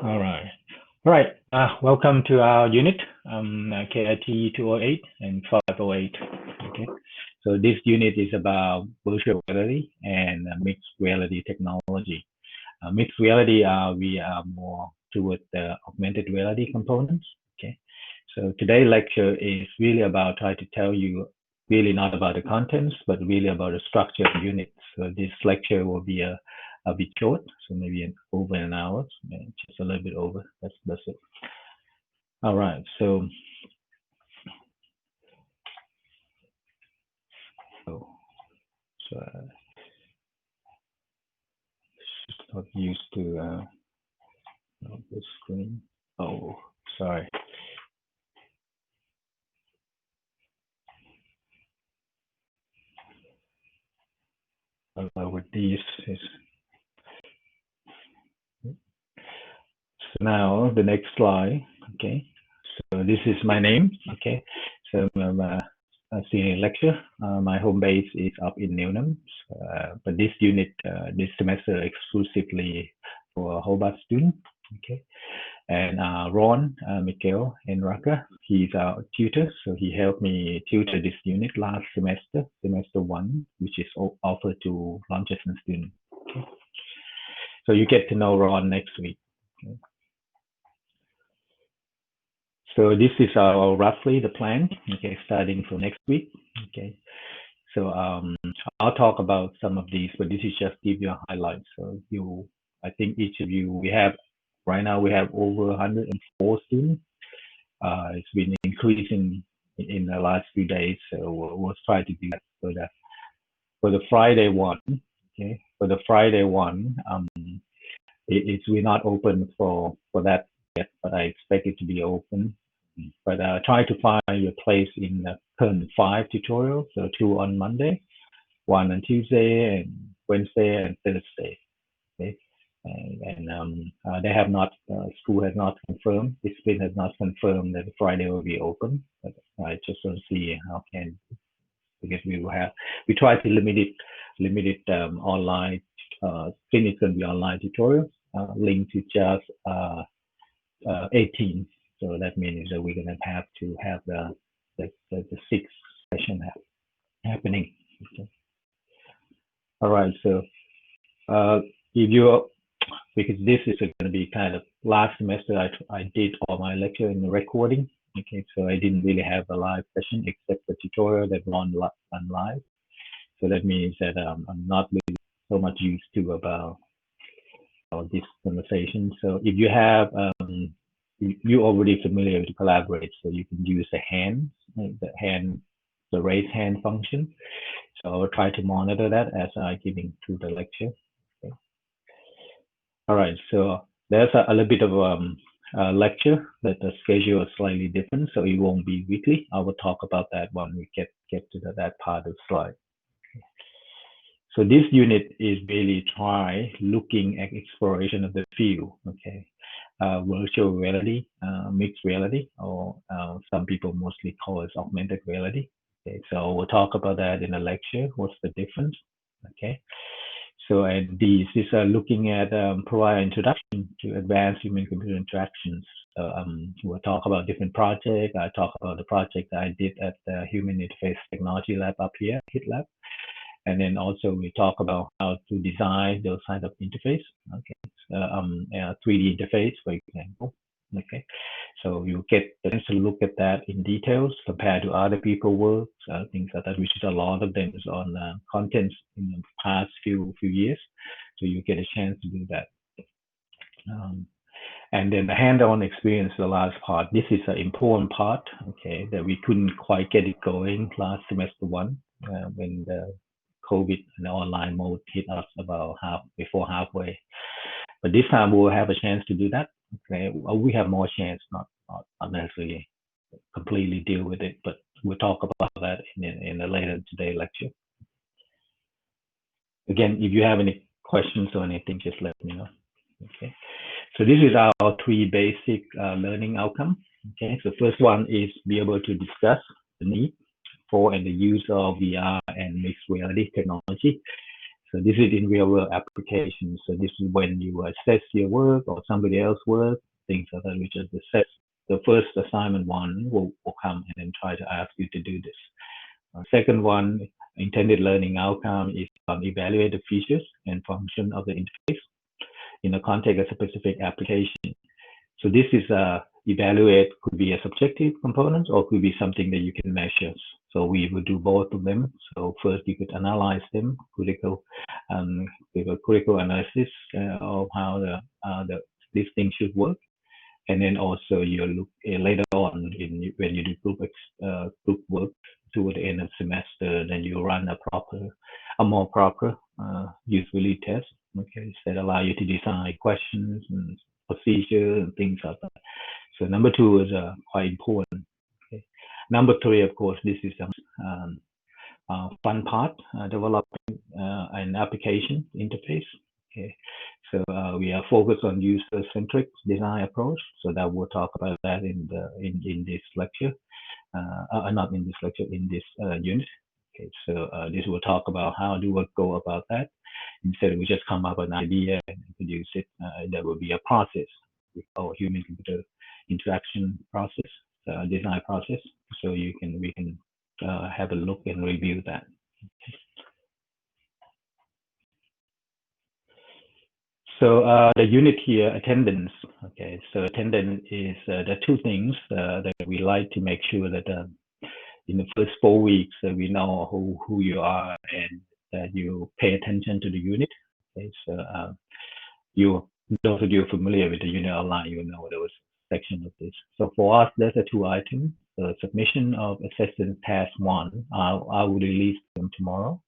All right. All right. Welcome to our unit, KIT 208 and 508. Okay. So this unit is about virtual reality and mixed reality technology. Mixed reality, we are more toward the augmented reality components. Okay. So today's lecture is really about trying to tell you really not about the contents, but really about the structure of the unit. So this lecture will be a bit short, so maybe over an hour, just a little bit over. That's it. All right. So just not used to the screen. Oh, sorry. With these is so now the next slide. Okay. So this is my name. Okay. So I'm a senior lecturer. My home base is up in Newnham, but this unit this semester exclusively for Hobart students. Okay. And Ron Mikhail Enraka, he's our tutor, so he helped me tutor this unit last semester, semester 1, which is offered to Launceston students. Okay. So you get to know Ron next week. Okay. So this is roughly the plan. Okay, starting from next week. Okay. So I'll talk about some of these, but this is just give you a highlight. So I think each of you, right now we have over 104 students. It's been increasing in the last few days, so we'll try to do that for the Friday one. Okay, for the Friday one, we're not open for that yet, but I expect it to be open. But try to find your place in the current 5 tutorials, so 2 on Monday, 1 on Tuesday, and Wednesday and Thursday. Okay. And they have not, school has not confirmed, discipline has not confirmed that Friday will be open, but I just don't see how can, because we try to limit it online, it's going to be online tutorials, linked to just 18. So that means that we're going to have the 6th session happening. Okay. All right, so if you, because this is going to be kind of last semester, I did all my lecture in the recording. Okay, so I didn't really have a live session except the tutorial that run live. So that means that I'm not really so much used to about this conversation. So if you have, you're already familiar with Collaborate, so you can use the raise hand function. So I'll try to monitor that as I giving through the lecture. Okay. All right, so there's a little bit of lecture that the schedule is slightly different, so it won't be weekly. I will talk about that when we get to that part of the slide. Okay. So this unit is really looking at exploration of the field. Okay, virtual reality, mixed reality, or some people mostly call it augmented reality. Okay, so we'll talk about that in a lecture. What's the difference? Okay. So and these are looking at provide introduction to advanced human-computer interactions. We'll talk about different projects. I talk about the project I did at the Human Interface Technology Lab up here, HIT Lab. And then also we talk about how to design those kinds of interface. Okay, 3D interface, for example. Okay, so you get the chance to look at that in details compared to other people's work, things like that, which is a lot of them is on contents in the past few years. So you get a chance to do that. And then the hands-on experience, the last part. This is an important part, okay, that we couldn't quite get it going last semester 1 when the COVID and the online mode hit us about halfway. But this time we'll have a chance to do that. Okay, we have more chance, not necessarily completely deal with it, but we'll talk about that in a later today lecture. Again, if you have any questions or anything, just let me know. Okay, so this is our 3 basic learning outcomes. Okay, so first one is be able to discuss the need for and the use of VR and mixed reality technology. So this is in real world applications. So this is when you assess your work or somebody else's work, things like that, which is assess. The first assignment one will come and then try to ask you to do this. Second one, intended learning outcome is evaluate the features and function of the interface in the context of a specific application. So this is evaluate could be a subjective component or could be something that you can measure. So we would do both of them. So first you could analyze them, critical analysis of how these things should work. And then also you look later on when you do group work toward the end of semester, then you run a more proper usability test. Okay, that allow you to design questions and procedure and things like that. So number two is quite important. Okay. Number three, of course, this is the fun part, developing an application interface. Okay. So we are focused on user-centric design approach. So that we'll talk about that in this lecture. Not in this lecture, in this unit. Okay. So this will talk about how do we go about that. Instead, we just come up with an idea and produce it. There will be a process, we call human-computer interaction process, design process. So we can have a look and review that. So the unit here, attendance. Okay, so attendance is the two things that we like to make sure that in the first 4 weeks we know who you are and that you pay attention to the unit. Okay, so those of you familiar with the unit online, you know there was a section of this. So for us, there's a 2 items. The submission of assessment task 1, I will release them tomorrow.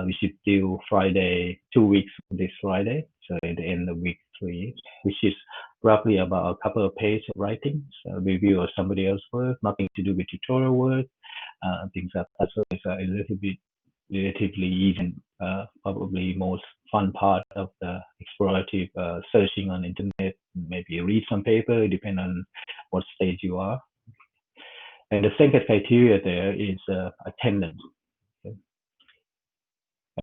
We should do Friday, 2 weeks from this Friday, so at the end of week 3, which is roughly about a couple of pages of writing, so review of somebody else's work, nothing to do with tutorial work, things like that. So it's a little bit relatively easy, probably most fun part of the explorative searching on the internet, maybe read some paper, depending on what stage you are. And the second criteria there is attendance.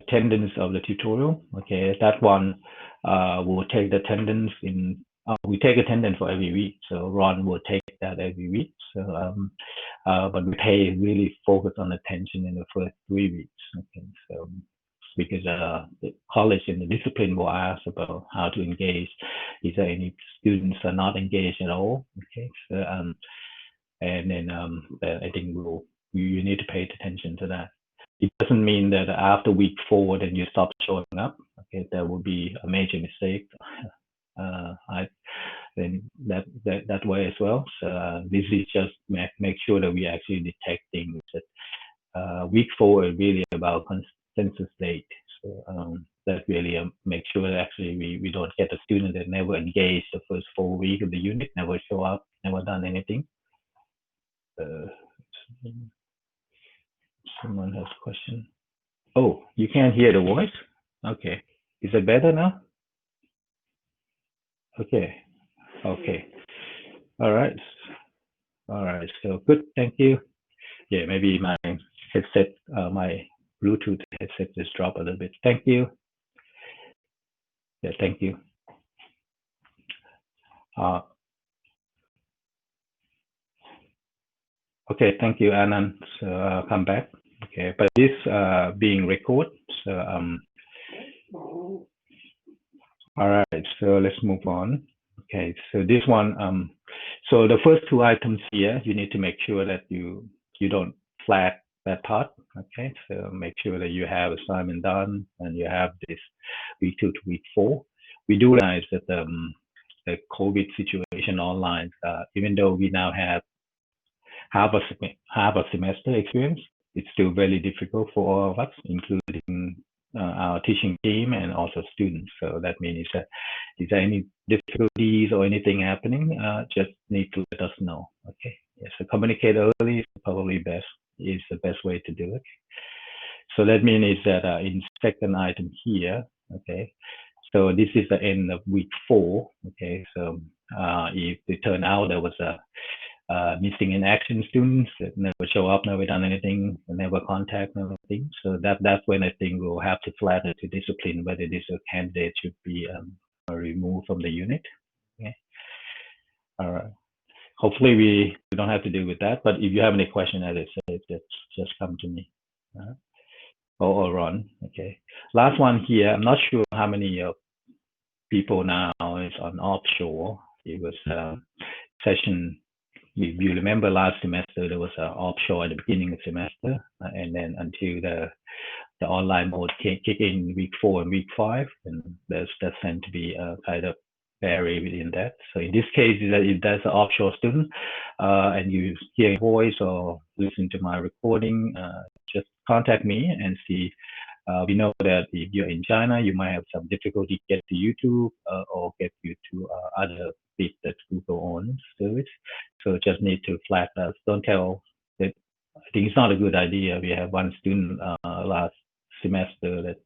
Attendance of the tutorial. Okay, that one will take the attendance we take attendance for every week. So Ron will take that every week. So but we pay really focus on attention in the first 3 weeks. Okay, so because the college and the discipline will ask about how to engage. Is there any students are not engaged at all? Okay, so and then I think you need to pay attention to that. It doesn't mean that after week 4 then you stop showing up. Okay, that would be a major mistake. Then that way as well. So this is just make sure that we actually detect things that week 4 is really about consensus date. So that really make sure that actually we don't get a student that never engaged the first 4 weeks of the unit, never show up, never done anything. Someone has a question. Oh, you can't hear the voice? Okay. Is it better now? Okay. Okay. All right. All right. So good. Thank you. Yeah, maybe my headset, my Bluetooth headset just dropped a little bit. Thank you. Yeah, thank you. Okay, thank you, Anand. So I'll come back. Okay, but this being recorded. So all right. So let's move on. Okay, so this one. So the first 2 items here, you need to make sure that you don't flag that part. Okay, so make sure that you have assignment done and you have this week 2 to week 4. We do realize that the COVID situation online, even though we now have half a semester experience, it's still very difficult for all of us, including our teaching team and also students. So that means that is there any difficulties or anything happening, just need to let us know. Okay. Yeah, so communicate early is probably the best way to do it. So that means that in second item here, okay. So this is the end of week 4. Okay. So if it turned out there was missing in action students that never show up, never done anything, never contact, never thing. So that's when I think we'll have to flatten to discipline whether this candidate should be removed from the unit. Okay. All right. Hopefully we don't have to deal with that. But if you have any question, as I said, just come to me. Or Ron. Okay. Last one here. I'm not sure how many people now is on offshore. It was session. If you remember last semester, there was an offshore at the beginning of the semester, and then until the online mode kick in week 4 and week 5, and that tend to be kind of vary within that. So in this case, if there's an offshore student and you hear a voice or listen to my recording, just contact me and see. We know that if you're in China, you might have some difficulty get to YouTube or get you to other bits that Google owns service. So just need to flag us. Don't tell that. I think it's not a good idea. We have one student last semester that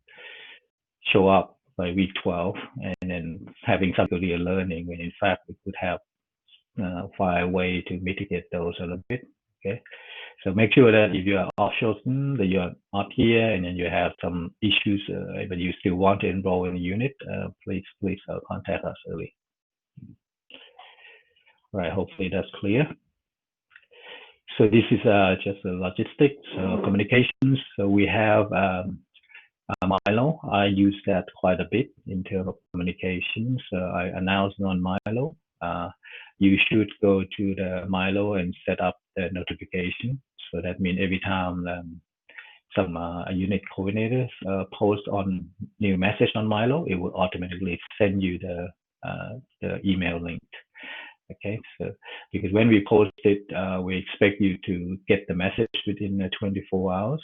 show up by week 12 and then having some difficulty learning when in fact we could have find a way to mitigate those a little bit. Okay. So make sure that if you are offshore student, that you are not here and then you have some issues, but you still want to enroll in the unit, please contact us early. All right, hopefully that's clear. So this is just the logistics, communications. So we have Milo. I use that quite a bit in terms of communications. I announced on Milo. You should go to the Milo and set up the notification. So that means every time some unit coordinators post on new message on Milo, it will automatically send you the email link. Okay, so because when we post it, we expect you to get the message within 24 hours.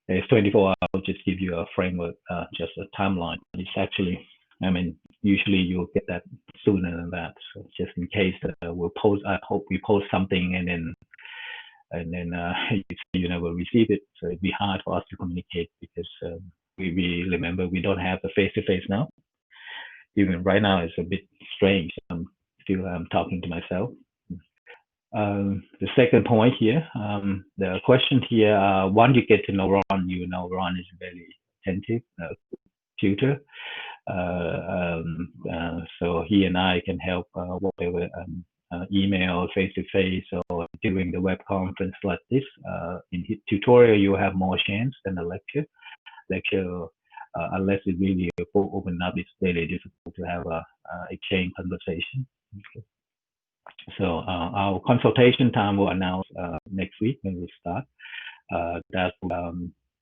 It's 24 hours, just give you a framework, just a timeline. It's actually, I mean, usually you'll get that sooner than that. So just in case we'll post, I hope we post something and then you never receive it. So it'd be hard for us to communicate because we remember we don't have the face-to-face now. Even right now, it's a bit strange. I'm still talking to myself. The second point here, the question here, once you get to know Ron, you know Ron is a very attentive tutor. So he and I can help whatever email, face-to-face, or during the web conference like this. In his tutorial, you have more chance than a lecture. Unless it really open up, it's very difficult to have a exchange conversation. Okay. So our consultation time will announce next week when we start. That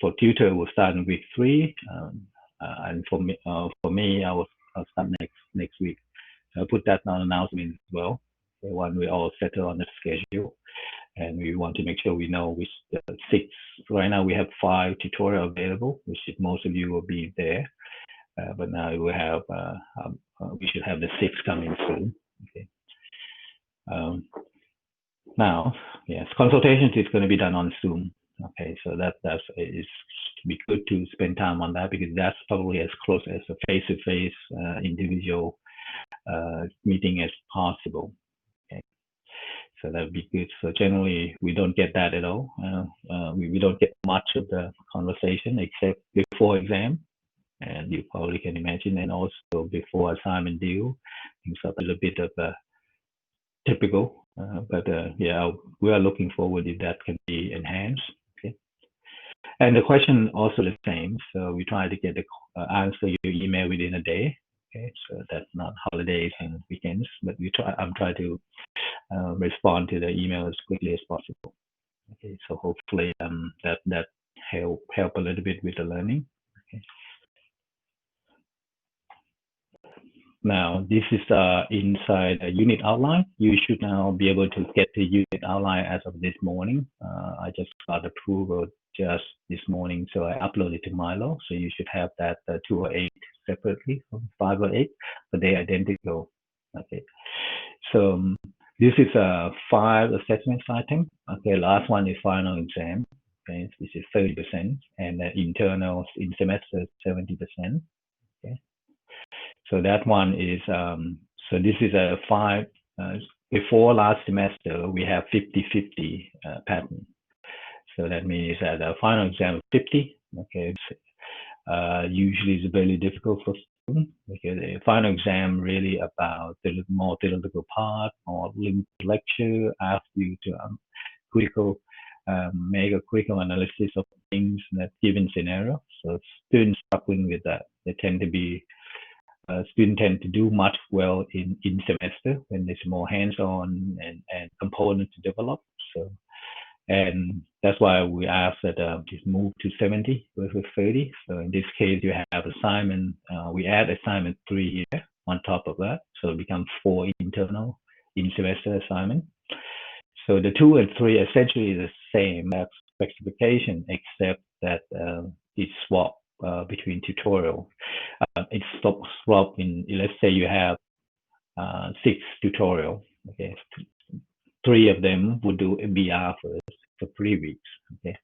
for tutor will start in week 3, and for me, I'll start next week. I'll put that on announcement as well. So when we all settle on the schedule, and we want to make sure we know which 6. Right now we have 5 tutorial available, which most of you will be there. But now we have we should have the 6 coming soon. Okay. Now, yes, consultations is going to be done on Zoom. Okay, so that's be good to spend time on that because that's probably as close as a face-to-face individual meeting as possible. Okay, so that would be good. So generally, we don't get that at all. We don't get much of the conversation except before exam, and you probably can imagine, and also before assignment due, things are a little bit of a typical. But yeah, we are looking forward if that can be enhanced. Okay, and the question also the same. So we try to get the answer your email within a day. Okay, so that's not holidays and weekends, but I'm trying to respond to the email as quickly as possible. Okay, so hopefully that help a little bit with the learning. Okay. Now, this is inside a unit outline. You should now be able to get the unit outline as of this morning. I just got approval just this morning, so I uploaded to Milo. So you should have that 208 separately from 508, but they're identical. Okay. So this is a 5 assessment item. Okay, last one is final exam. Okay, this is 30%, and internals in semester 70%. Okay. So that one is, so this is a 5 before last semester, we have 50-50 pattern. So that means that the final exam is 50. Okay, usually it's very difficult for students because the final exam really about the more theoretical part or limited lecture, ask you to critical make a critical analysis of things in that given scenario. So students struggling with that, they tend to be students tend to do much well in semester when there's more hands-on and components to develop. So, and that's why we ask that just move to 70 versus 30. So in this case, you have assignment, we add assignment 3 here on top of that. So it becomes 4 internal in semester assignment. So the 2 and 3 essentially is the same as specification, except that it's swapped between tutorial. It's swapped in, let's say you have 6 tutorial, okay, 3 of them would do VR first for 3 weeks, okay,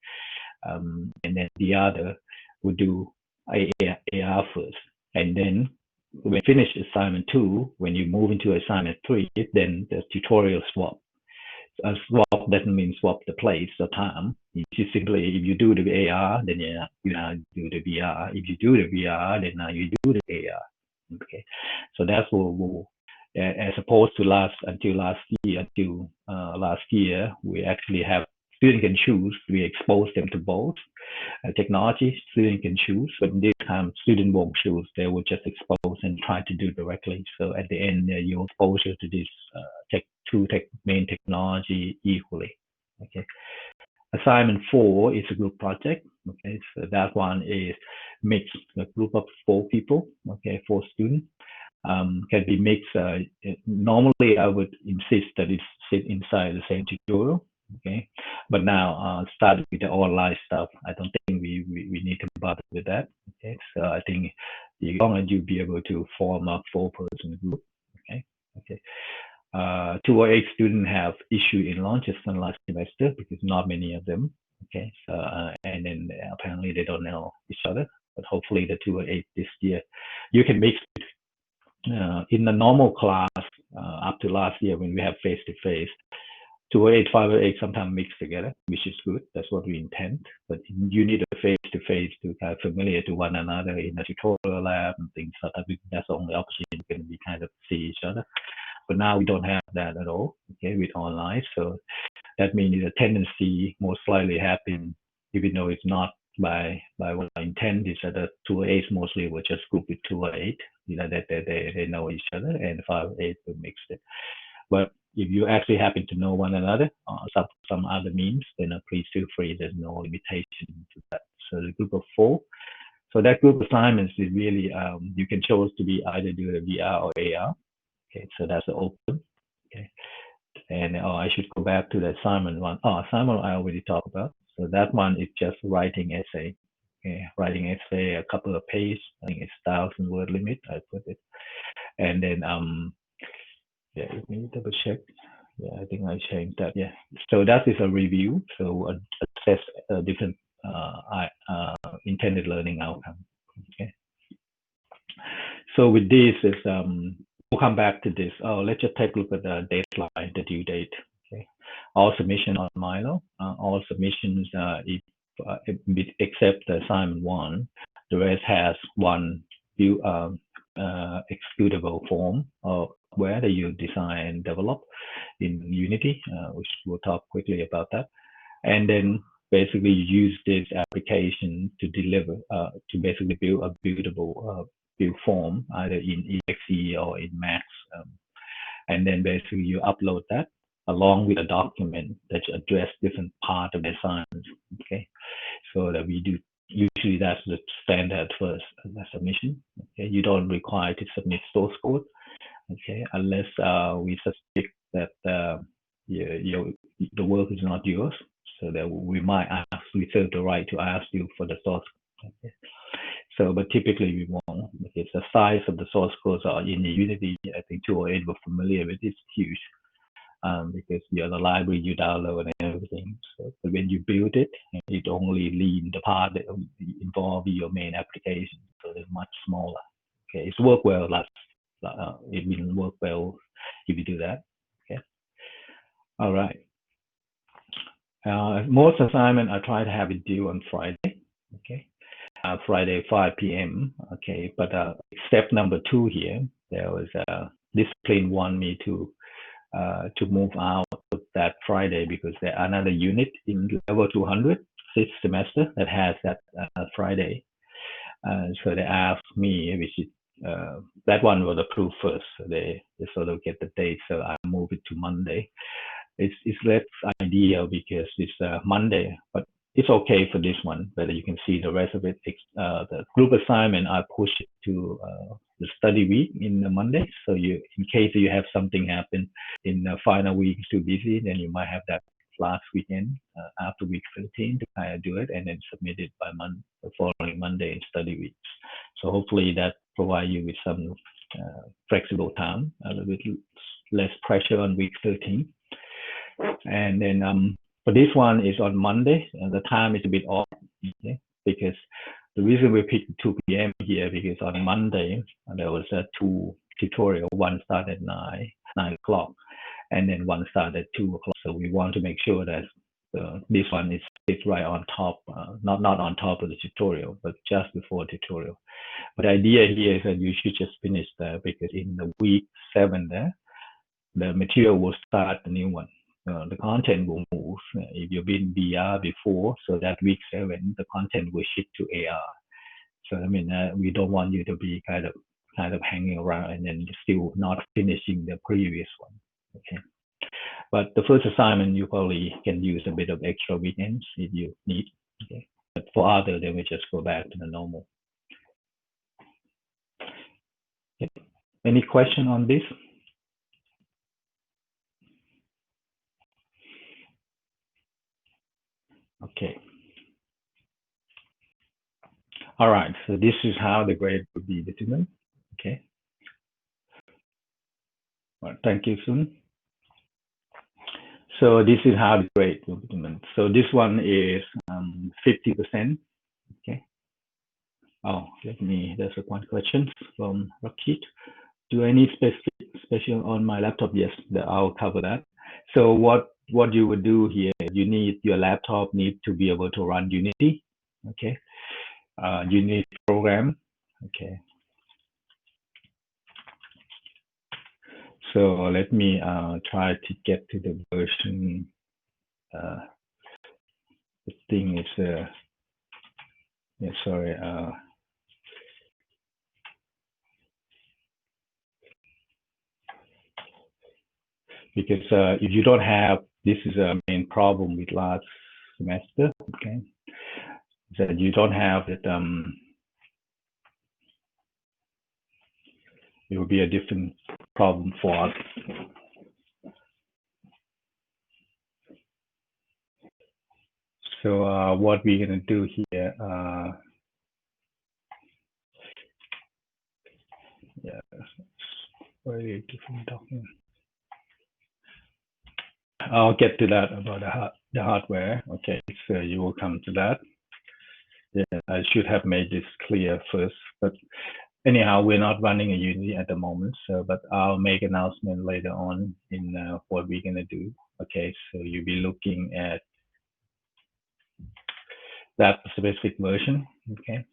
and then the other would do AR first, and then when you finish assignment 2, when you move into assignment 3, then the tutorial swap. Swap doesn't mean swap the place or time. You just simply, if you do the AR, then you now do the VR. If you do the VR, then now you do the AR. Okay, so that's what as opposed to last year, we actually have student can choose. We expose them to both technology. Student can choose, but this time student won't choose. They will just expose and try to do directly. So at the end, your exposure to this main technology equally. Okay. Assignment 4 is a group project. Okay, so that one is mixed, a group of 4 people. Okay, 4 students. Can be mixed. Normally, I would insist that it sit inside the same tutorial. Okay, but now start with the online stuff. I don't think we need to bother with that. Okay, so I think as long as you be able to form a 4-person group. Okay, okay. 208 students have issue in launches from last semester because not many of them. Okay, so and then apparently they don't know each other. But hopefully the 208 this year, you can mix in the normal class up to last year when we have face-to-face. 208, 508 sometimes mix together, which is good. That's what we intend. But you need a face-to-face to kind of familiar to one another in a tutorial lab and things like that. That's the only option you can be kind of see each other. But now we don't have that at all, okay, with online. So that means the tendency most likely happen, even though it's not by what I intend, is that the 208 mostly will just group with 208, that they know each other, and 508 will mix it. But if you actually happen to know one another, some other means, then please feel free. There's no limitation to that. So the group of 4. So that group assignments is really, you can choose to be either do the VR or AR. Okay, so that's open. Okay, and I should go back to the assignment one. Assignment I already talked about. So that one is just writing essay. Okay, writing essay, a couple of pages. I think it's 1,000-word limit. I put it, and then yeah, let me double check. Yeah, I think I changed that. Yeah, so that is a review. So assess different intended learning outcome. Okay. So with this is we'll come back to this. Let's just take a look at the deadline, the due date. Okay, all submission on Milo. All submissions, if, except the assignment 1, the rest has one view executable form of where you design and develop in Unity, which we'll talk quickly about that. And then basically you use this application to deliver, to basically build a buildable build form either in exe or in Max, and then basically you upload that along with a document that address different part of the assignment. Okay, so that we do. Usually that's the standard first submission. Okay, you don't require to submit source code. Okay, unless we suspect that the work is not yours, so that we might reserve the right to ask you for the source. Okay. So, but typically we won't, because the size of the source codes are in the Unity. I think 208 we're familiar with. It's huge, because the library you download and everything. So, but when you build it, it only leaves the part that involve your main application. So it's much smaller. Okay, it's work well. It will work well if you do that. Okay. All right. Most assignment I try to have it due on Friday. Okay. Friday 5 p.m. Okay, but step number 2 here, there was discipline want me to move out of that Friday because there another unit in level 200 this semester that has that Friday. So they asked me, which is that one was approved first. So they sort of get the date. So I move it to Monday. It's less ideal because it's Monday, but it's okay for this one. But you can see the rest of it. The group assignment I push it to the study week in the Monday. So you, in case you have something happen in the final week too busy, then you might have that last weekend after week 13 to kind of do it and then submit it by the following Monday in study weeks. So hopefully that provide you with some flexible time, a little bit less pressure on week 13. And then for this one is on Monday, and the time is a bit off, okay? Because the reason we picked 2 p.m. here because on Monday there was a 2 tutorial. One started at 9 o'clock, and then one started at 2 o'clock. So we want to make sure that this one is right on top, not on top of the tutorial, but just before tutorial. But the idea here is that you should just finish there because in the week 7 there, the material will start the new one. The content will move. If you've been BR before, so that week 7, the content will shift to AR. So I mean, we don't want you to be kind of hanging around and then still not finishing the previous one. Okay. But the first assignment, you probably can use a bit of extra weekends if you need. Okay. But for other, then we just go back to the normal. Okay. Any question on this? Okay. All right. So this is how the grade would be determined. Okay. Well, thank you, Sun. So this is how the grade will be determined. So this one is 50%. Okay. Oh, there's one question from Rakit. Do I need special on my laptop? Yes, I'll cover that. So what you would do here, your laptop needs to be able to run Unity. Okay. Unity program. Okay. So let me try to get to the version. The thing is, yeah, sorry. Because if you don't have, this is a main problem with last semester. Okay, that you don't have it. It will be a different problem for us. So what we're gonna do here, yeah, very different document. I'll get to that about the hardware. Okay, so you will come to that. Yeah, I should have made this clear first, but anyhow, we're not running a Unity at the moment. So, but I'll make an announcement later on in what we're gonna do. Okay, so you'll be looking at that specific version. Okay.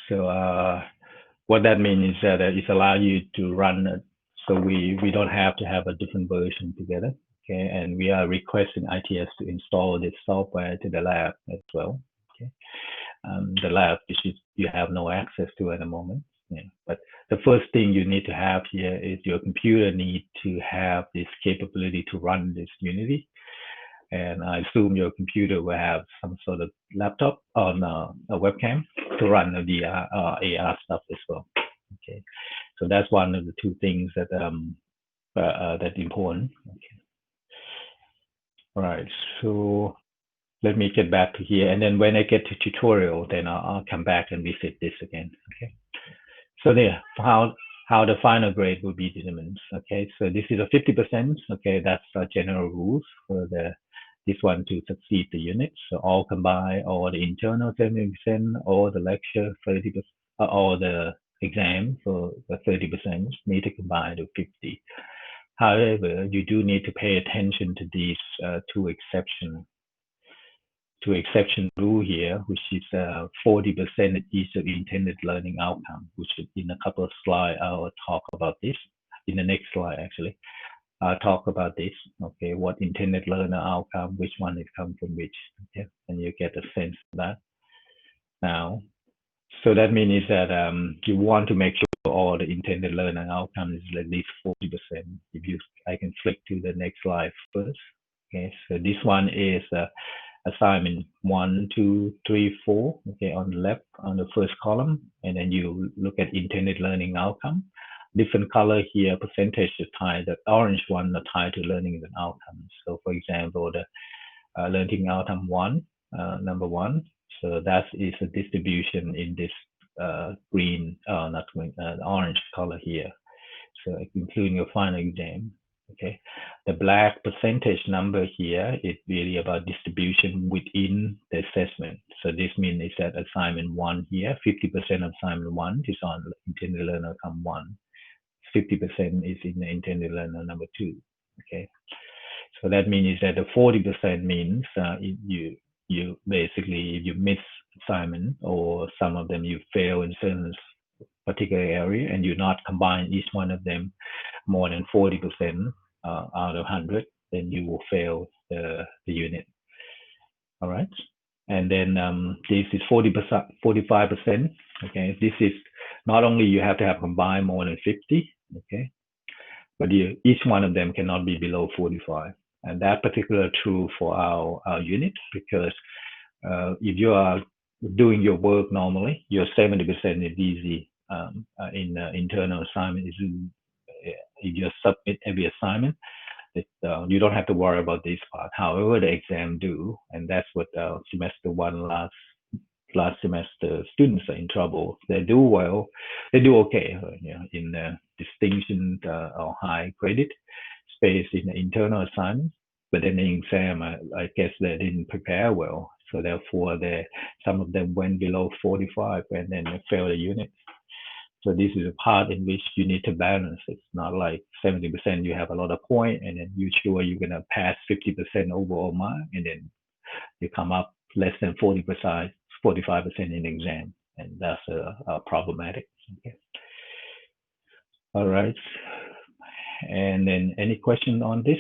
So what that means is that it allows you to run it, so we don't have to have a different version together. Okay, and we are requesting ITS to install this software to the lab as well. Okay, the lab you have no access to at the moment. Yeah. But the first thing you need to have here is your computer need to have this capability to run this Unity. And I assume your computer will have some sort of laptop on a webcam to run the VR, AR stuff as well. Okay, so that's one of the two things that that's important. Okay. All right, so let me get back to here, and then when I get to tutorial, then I'll come back and visit this again. Okay, so there, how the final grade will be determined. Okay, so this is a 50%. Okay, that's general rules for this one to succeed the unit. So all combined, all the internal 70%, all the lecture 30%, all the exam for the 30% need to combine to 50. However, you do need to pay attention to these two exception rule here, which is 40% at each of intended learning outcome, which in a couple of slides I'll talk about this. In the next slide, actually, I'll talk about this. Okay, what intended learner outcome, which one it comes from which. Okay, and you get a sense of that. Now, so that means that you want to make sure all the intended learner outcome is at least 40%. I can flick to the next slide first. Okay, so this one is assignment 1, 2, 3, 4. Okay, on the left, on the first column, and then you look at intended learning outcome. Different color here, percentage is tied. The orange one are tied to learning outcomes. So, for example, the learning outcome 1, number 1. So that is a distribution in this green, not green, orange color here. So including your final exam. Okay, the black percentage number here is really about distribution within the assessment. So this means it's that assignment 1 here, 50% of assignment 1 is on intended learner outcome 1, 50% is in the intended learner number 2. Okay, so that means that the 40% means you basically, if you miss assignment or some of them you fail in certain particular area and you not combine each one of them more than 40% out of 100, then you will fail the unit. All right, and then this is 45%. Okay, this is not only you have to have combined more than 50. Okay, but each one of them cannot be below 45, and that particular true for our unit, because if you are doing your work normally, your 70% is easy. In internal assignment, if you submit every assignment, you don't have to worry about this part. However, the exam do, and that's what semester 1 last semester students are in trouble. They do well, they do okay, in distinction or high credit space in the internal assignment, but then the exam, I guess they didn't prepare well, so therefore some of them went below 45 and then they failed the unit. So this is a part in which you need to balance. It's not like 70% you have a lot of points and then you're sure you're going to pass 50% overall mark, and then you come up less than 45% in the exam, and that's problematic. Okay. All right. And then any question on this?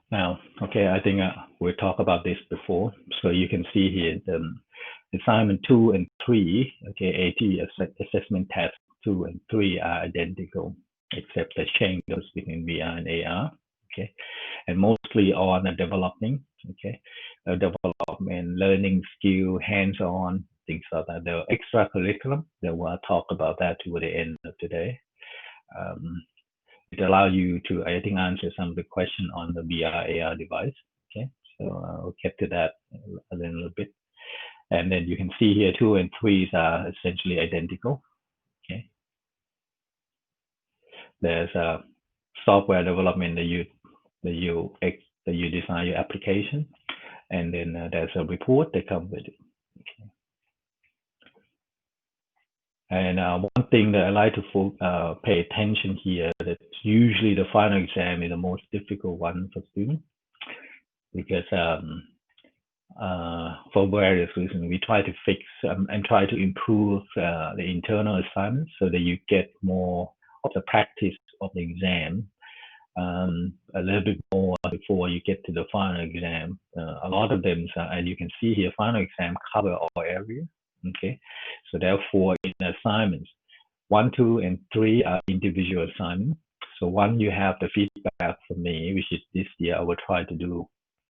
Now, okay, I think we talked about this before. So you can see here the assignment 2 and 3, okay, AT assessment test 2 and 3 are identical, except the change goes between VR and AR, okay, and mostly on the developing, okay, development, learning skill, hands-on, things like that. The extracurriculum, that we'll talk about that toward the end of today. It allows you to, I think, answer some of the question on the VR AR device. Okay, so I'll get to that a little bit. And then you can see here 2 and 3 are essentially identical. Okay, there's a software development that you design your application, and then there's a report that comes with it. Okay. And one thing that I like to pay attention here, that usually the final exam is the most difficult one for students, because for various reasons, we try to fix and try to improve the internal assignments so that you get more of the practice of the exam, a little bit more before you get to the final exam. A lot of them, and you can see here, final exam cover all areas. Okay, so therefore in assignments 1, 2, and 3 are individual assignments. So 1, you have the feedback from me, which is this year I will try to do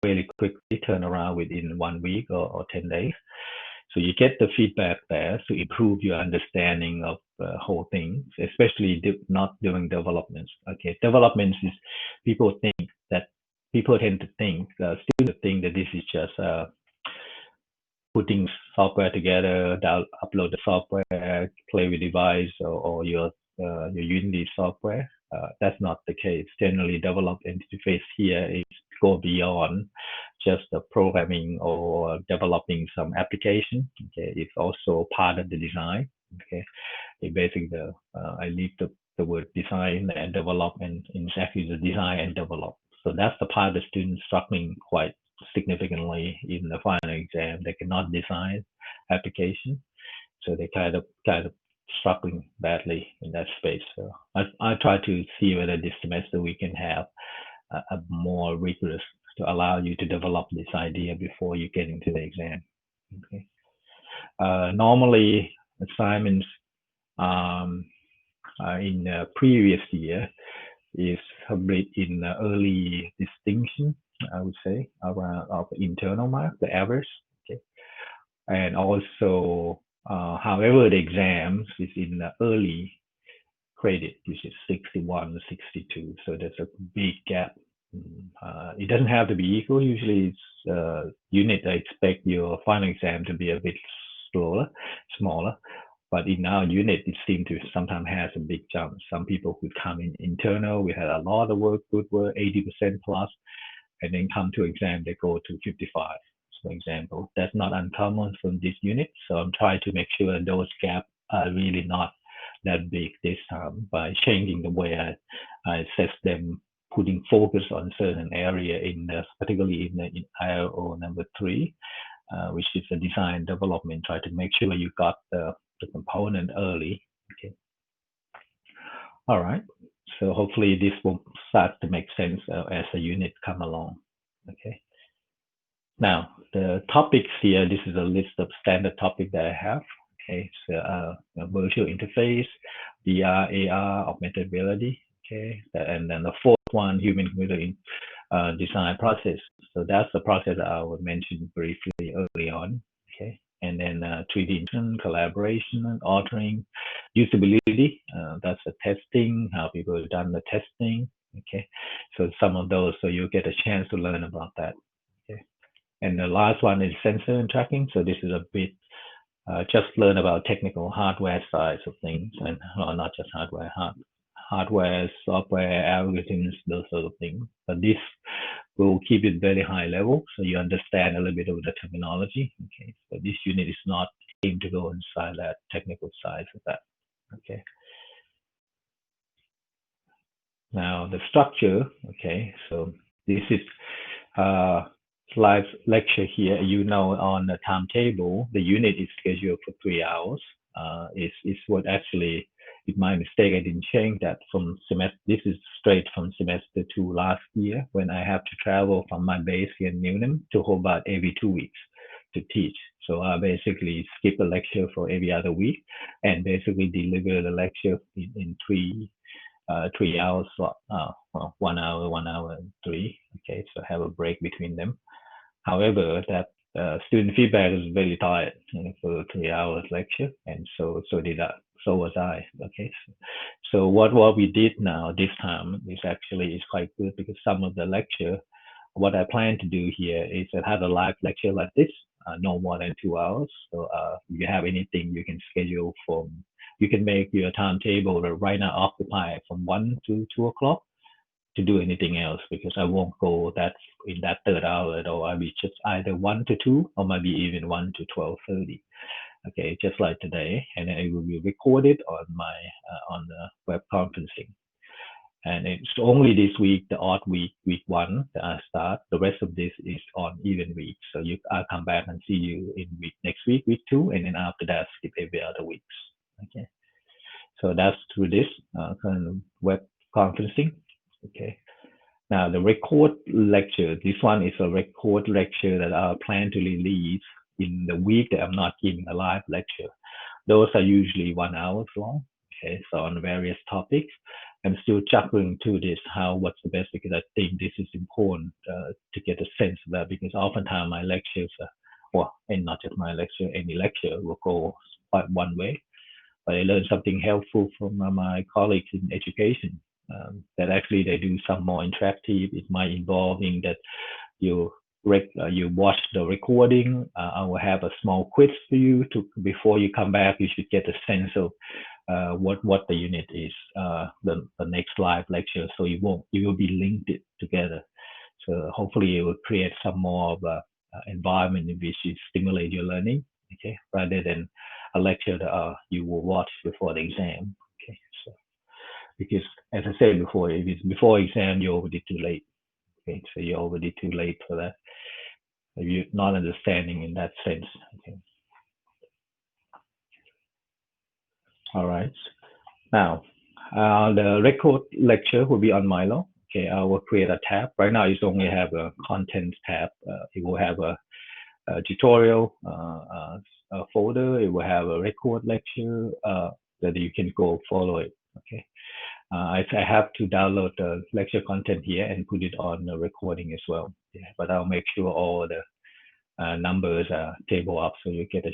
really quickly, turn around within 1 week or 10 days. So you get the feedback there to improve your understanding of the whole thing, especially not doing developments. Okay, developments is people tend to think, students think that this is just putting software together, upload the software, play with device or your Unity software. That's not the case. Generally, developed interface here is go beyond just the programming or developing some application. Okay, it's also part of the design. Okay, basically I leave the word design and development in exactly the design and develop. So that's the part the students struggling quite significantly in the final exam. They cannot design application, so they kind of struggling badly in that space. So I try to see whether this semester we can have a more rigorous to allow you to develop this idea before you get into the exam. Okay. Normally assignments in previous year is submit in early distinction, I would say, around of internal mark, the average. Okay. And also, however, the exams is in the early credit, which is 61, 62. So there's a big gap. It doesn't have to be equal. Usually it's unit, I expect your final exam to be a bit smaller. But in our unit, it seems to sometimes has a big jump. Some people who come in internal, we had a lot of work, good work, 80% plus, and then come to exam, they go to 55, for example. That's not uncommon from this unit. So I'm trying to make sure those gaps are really not that big this time by changing the way I assess them, putting focus on certain area particularly in IRO number 3, which is the design development. Try to make sure you got the component early. Okay. All right. So hopefully this will start to make sense as a unit come along. Okay. Now the topics here. This is a list of standard topics that I have. Okay. So virtual interface, VR, AR, augmented reality. Okay. And then the fourth one, human computer design process. So that's the process I will mention briefly early on. Okay. And then 3D collaboration, authoring, usability. That's the testing, how people have done the testing. Okay. So some of those, so you get a chance to learn about that. Okay. And the last one is sensor and tracking. So this is a bit just learn about technical hardware sides of things, and not just hardware, software, algorithms, those sort of things. But this will keep it very high level, so you understand a little bit of the terminology. Okay, so this unit is not aimed to go inside that technical side of that. Okay. Now the structure. Okay, so this is live lecture here. On the timetable, the unit is scheduled for 3 hours. It's what actually, it's my mistake, I didn't change that from semester. This is straight from semester 2 last year, when I have to travel from my base here in Newnham to Hobart every 2 weeks to teach. So I basically skip a lecture for every other week and basically deliver the lecture in 3 hours slot. 1 hour, 1 hour, and 3. Okay, so have a break between them. However, that student feedback is very tired for 3 hours lecture, and so was I. Okay, so what we did now this time is actually quite good, because some of the lecture, what I plan to do here is to have a live lecture like this, no more than 2 hours. So if you have anything, you can schedule you can make your timetable right now occupy from 1 to 2 o'clock to do anything else, because I won't go in that third hour at all. I'll be just either 1 to 2 or maybe even 1 to 12:30. Okay, just like today, and then it will be recorded on my on the web conferencing. And it's only this week, the odd week 1, that I start. The rest of this is on even week. So I'll come back and see you in next week 2, and then after that, skip every other weeks. Okay, so that's through this kind of web conferencing. Okay. Now the record lecture, this one is a record lecture that I plan to release in the week that I'm not giving a live lecture. Those are usually 1 hour long. Okay, so on various topics. I'm still juggling to this, what's the best, because I think this is important to get a sense of that, because oftentimes my lectures, and not just my lecture, any lecture will go one way. But I learned something helpful from my colleagues in education, that actually they do some more interactive. It might involve in that you watch the recording. I will have a small quiz for you before you come back. You should get a sense of what the unit is, the next live lecture, so it will be linked together. So hopefully it will create some more of a environment in which you stimulate your learning, okay, rather than a lecture that you will watch before the exam, okay. So because as I said before, if it's before exam, you're already too late, okay. So you're already too late for that. If you're not understanding in that sense, okay. All right. Now, the record lecture will be on Milo. Okay, I will create a tab. Right now, it only have a content tab. It will have a tutorial a folder. It will have a record lecture that you can go follow it. Okay. I have to download the lecture content here and put it on the recording as well. Yeah, but I'll make sure all the numbers are table up so you get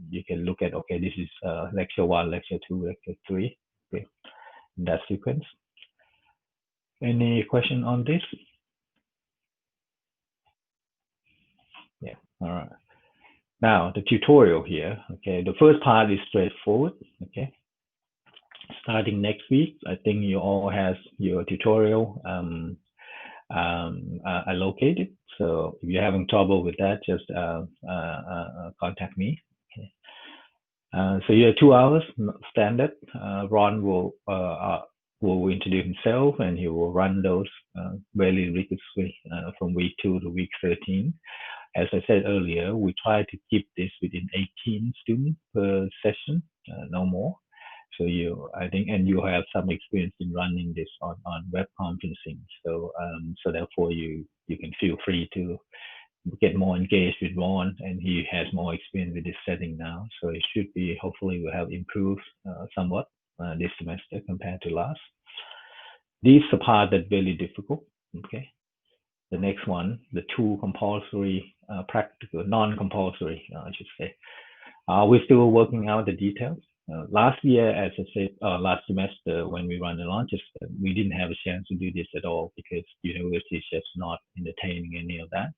you can look at, okay, this is lecture 1, lecture 2, lecture 3, okay, in that sequence. Any question on this? Yeah, all right. Now the tutorial here, okay, the first part is straightforward, okay. Starting next week, I think you all has your tutorial allocated. So if you're having trouble with that, just contact me. Okay. So you have 2 hours standard. Ron will introduce himself and he will run those very rigorously from week 2 to week 13. As I said earlier, we try to keep this within 18 students per session, no more. So I think, and you have some experience in running this on web conferencing. So therefore you can feel free to get more engaged with Ron, and he has more experience with this setting now. So it should be, hopefully will have improved somewhat this semester compared to last. These are part that really difficult, okay? The next one, the 2 compulsory, practical, non-compulsory, I should say. We're still working out the details. Last year, as I said, last semester when we run the launches, we didn't have a chance to do this at all because the university is just not entertaining any of that.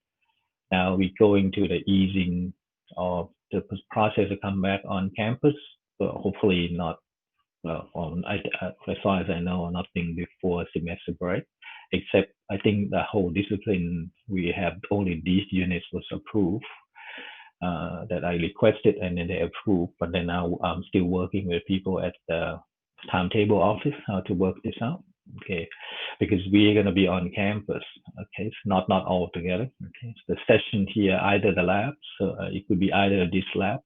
Now we're going to the easing of the process to come back on campus, but hopefully not, as far as I know, nothing before semester break, except I think the whole discipline, we have only these units was approved that I requested and then they approved, but then now I'm still working with people at the timetable office how to work this out, okay, because we're going to be on campus, okay, it's not all together, okay. So the session here, either the lab, so it could be either this lab,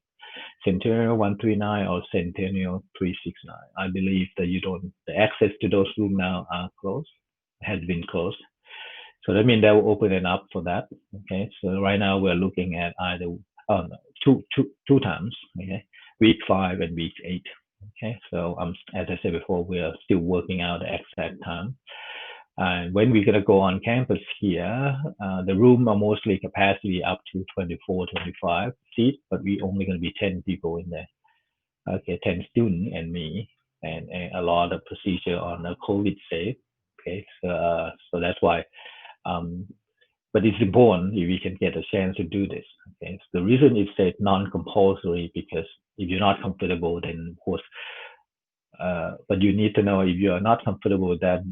Centennial 139 or Centennial 369. I believe that the access to those rooms now are closed, has been closed. So that means they will open it up for that, okay. So right now we're looking at either two times, okay, week 5 and week 8, okay. So as I said before, we are still working out the exact time. And when we're gonna go on campus here, the room are mostly capacity up to 24, 25 seats, but we only gonna be 10 people in there. Okay, 10 students and me, and a lot of procedure on the COVID safe. Okay, so that's why. But it's important if we can get a chance to do this. Okay, so the reason it's said non-compulsory because if you're not comfortable, then of course. But you need to know if you are not comfortable with that,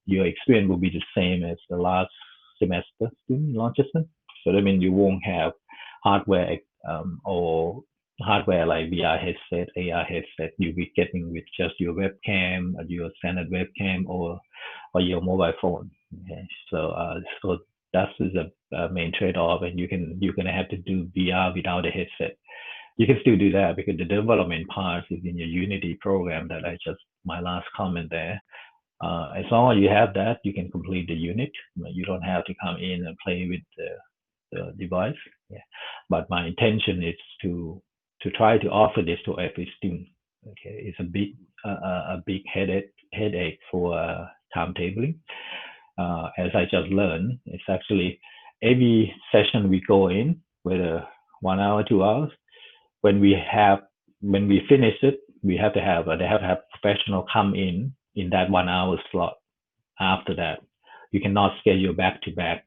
your experience will be the same as the last semester student launches. So that means you won't have hardware or hardware like VR headset, AR headset. You'll be getting with just your webcam, your standard webcam, or your mobile phone. Okay, so that is a main trade-off, and you're gonna have to do VR without a headset. You can still do that because the development part is in your Unity program that my last comment there. As long as you have that, you can complete the unit. You don't have to come in and play with the device. Yeah. But my intention is to try to offer this to every student. Okay, it's a big headache for timetabling. As I just learned, it's actually every session we go in, whether 1 hour, 2 hours, when we finish it, they have to have professional come in that 1 hour slot. After that, you cannot schedule back to back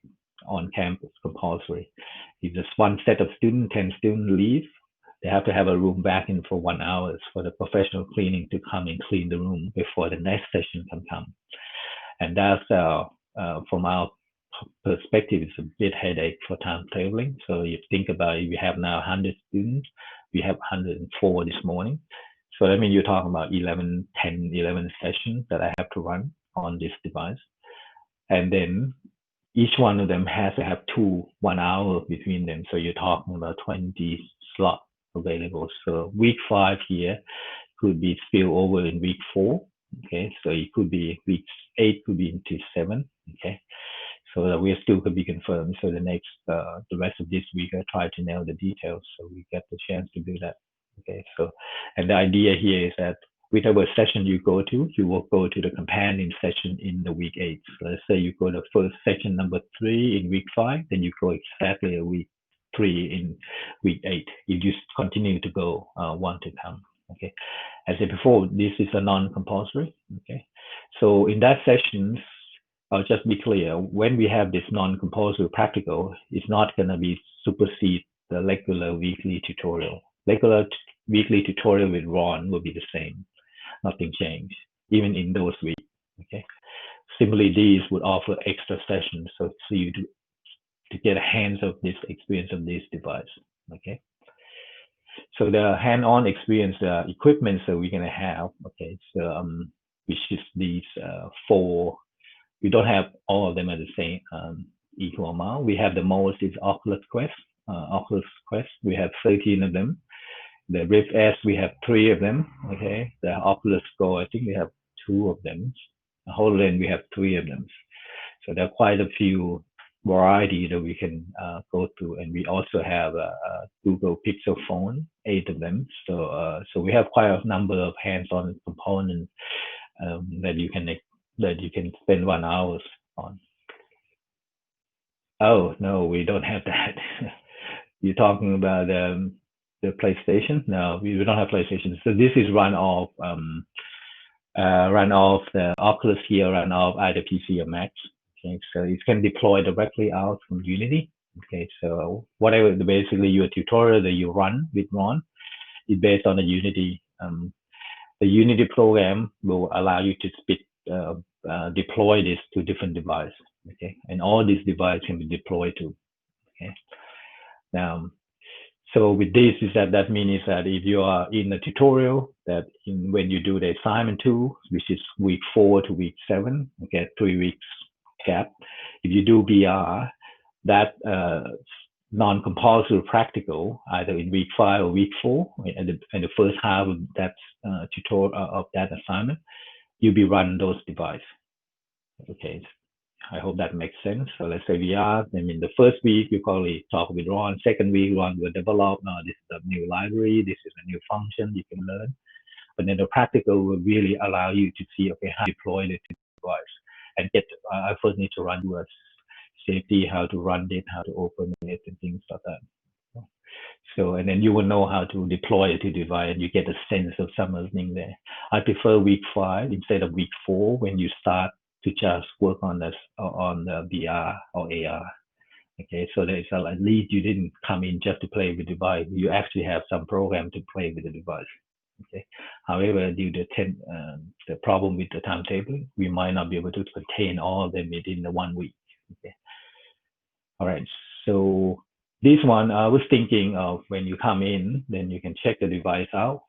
on campus compulsory. If just one set of students, 10 students leave, they have to have a room vacuum for 1 hour for the professional cleaning to come and clean the room before the next session can come. And that's from our perspective, it's a bit headache for timetabling. So you think about it, we have now 100 students, we have 104 this morning. So that means you're talking about 11 sessions that I have to run on this device. And then each one of them has to have 1 hour between them. So you're talking about 20 slots available. So week 5 here could be spill over in week 4. Okay, so it could be week 8 could be into 7. Okay, so that we still could be confirmed. So the rest of this week, I try to nail the details so we get the chance to do that. Okay, so, and the idea here is that whichever session you go to, you will go to the companion session in the week 8. So let's say you go to first session number 3 in week 5, then you go exactly a week 3 in week 8. You just continue to go one to come. Okay, as I said before, this is a non-compulsory. Okay, so in that sessions, I'll just be clear, when we have this non-compulsory practical, it's not going to be supersede the regular weekly tutorial. Regular weekly tutorial with Ron will be the same. Nothing changed, even in those weeks. Okay. Simply these would offer extra sessions so you to get a hands of this experience of this device. Okay. So the hand-on experience, equipment that we're gonna have. Okay. So which is these 4. We don't have all of them at the same equal amount. We have the most is Oculus Quest. Oculus Quest, we have 13 of them. The Rift S, we have 3 of them. Okay, the Oculus Go, I think we have 2 of them. The HoloLens, we have 3 of them. So there are quite a few variety that we can go through, and we also have a Google Pixel phone, 8 of them. So so we have quite a number of hands-on components that you can spend 1 hour on. Oh no, we don't have that. You're talking about the PlayStation? No, we don't have PlayStation. So this is run off the Oculus here, run off either PC or Mac. Okay, so it can deploy directly out from Unity. Okay, so whatever basically your tutorial that you run with Ron is based on the Unity. The Unity program will allow you to deploy this to different devices. Okay, and all these devices can be deployed to. Okay, now. So with this is that means that if you are in a tutorial that when you do the assignment 2, which is week 4 to week 7, okay, 3 weeks gap. If you do VR, that non-compulsory practical, either in week 5 or week 4, and the first half of that tutorial of that assignment, you'll be running those devices. Okay. I hope that makes sense. So let's say VR, I mean, the first week you probably talk with Ron, second week Ron will develop, this is a new library, this is a new function you can learn. But then the practical will really allow you to see, okay, how to deploy the device and I first need to run US safety, how to run it, how to open it and things like that. So, and then you will know how to deploy it to device and you get a sense of something there. I prefer week 5 instead of week 4 when you start to just work on the VR or AR. Okay, so there's at least you didn't come in just to play with the device. You actually have some program to play with the device. Okay. However, due to the problem with the timetable, we might not be able to contain all of them within the 1 week. Okay. All right. So this one, I was thinking of when you come in, then you can check the device out.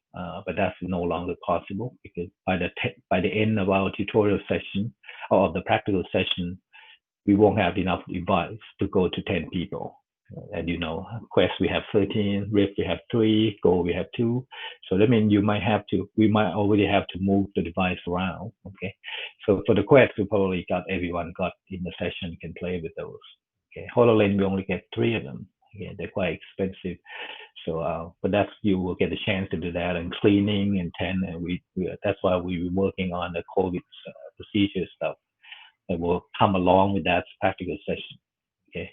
But that's no longer possible because by the end of our tutorial session or of the practical session, we won't have enough device to go to 10 people. And you know, Quest we have 13, Rift we have 3, Go we have 2. So that means we might already have to move the device around. Okay. So for the Quest, we probably got everyone got in the session can play with those. Okay. HoloLens we only get 3 of them. Yeah, they're quite expensive. So, but you will get a chance to do that and cleaning and that's why we were working on the COVID procedure stuff that will come along with that practical session. Okay.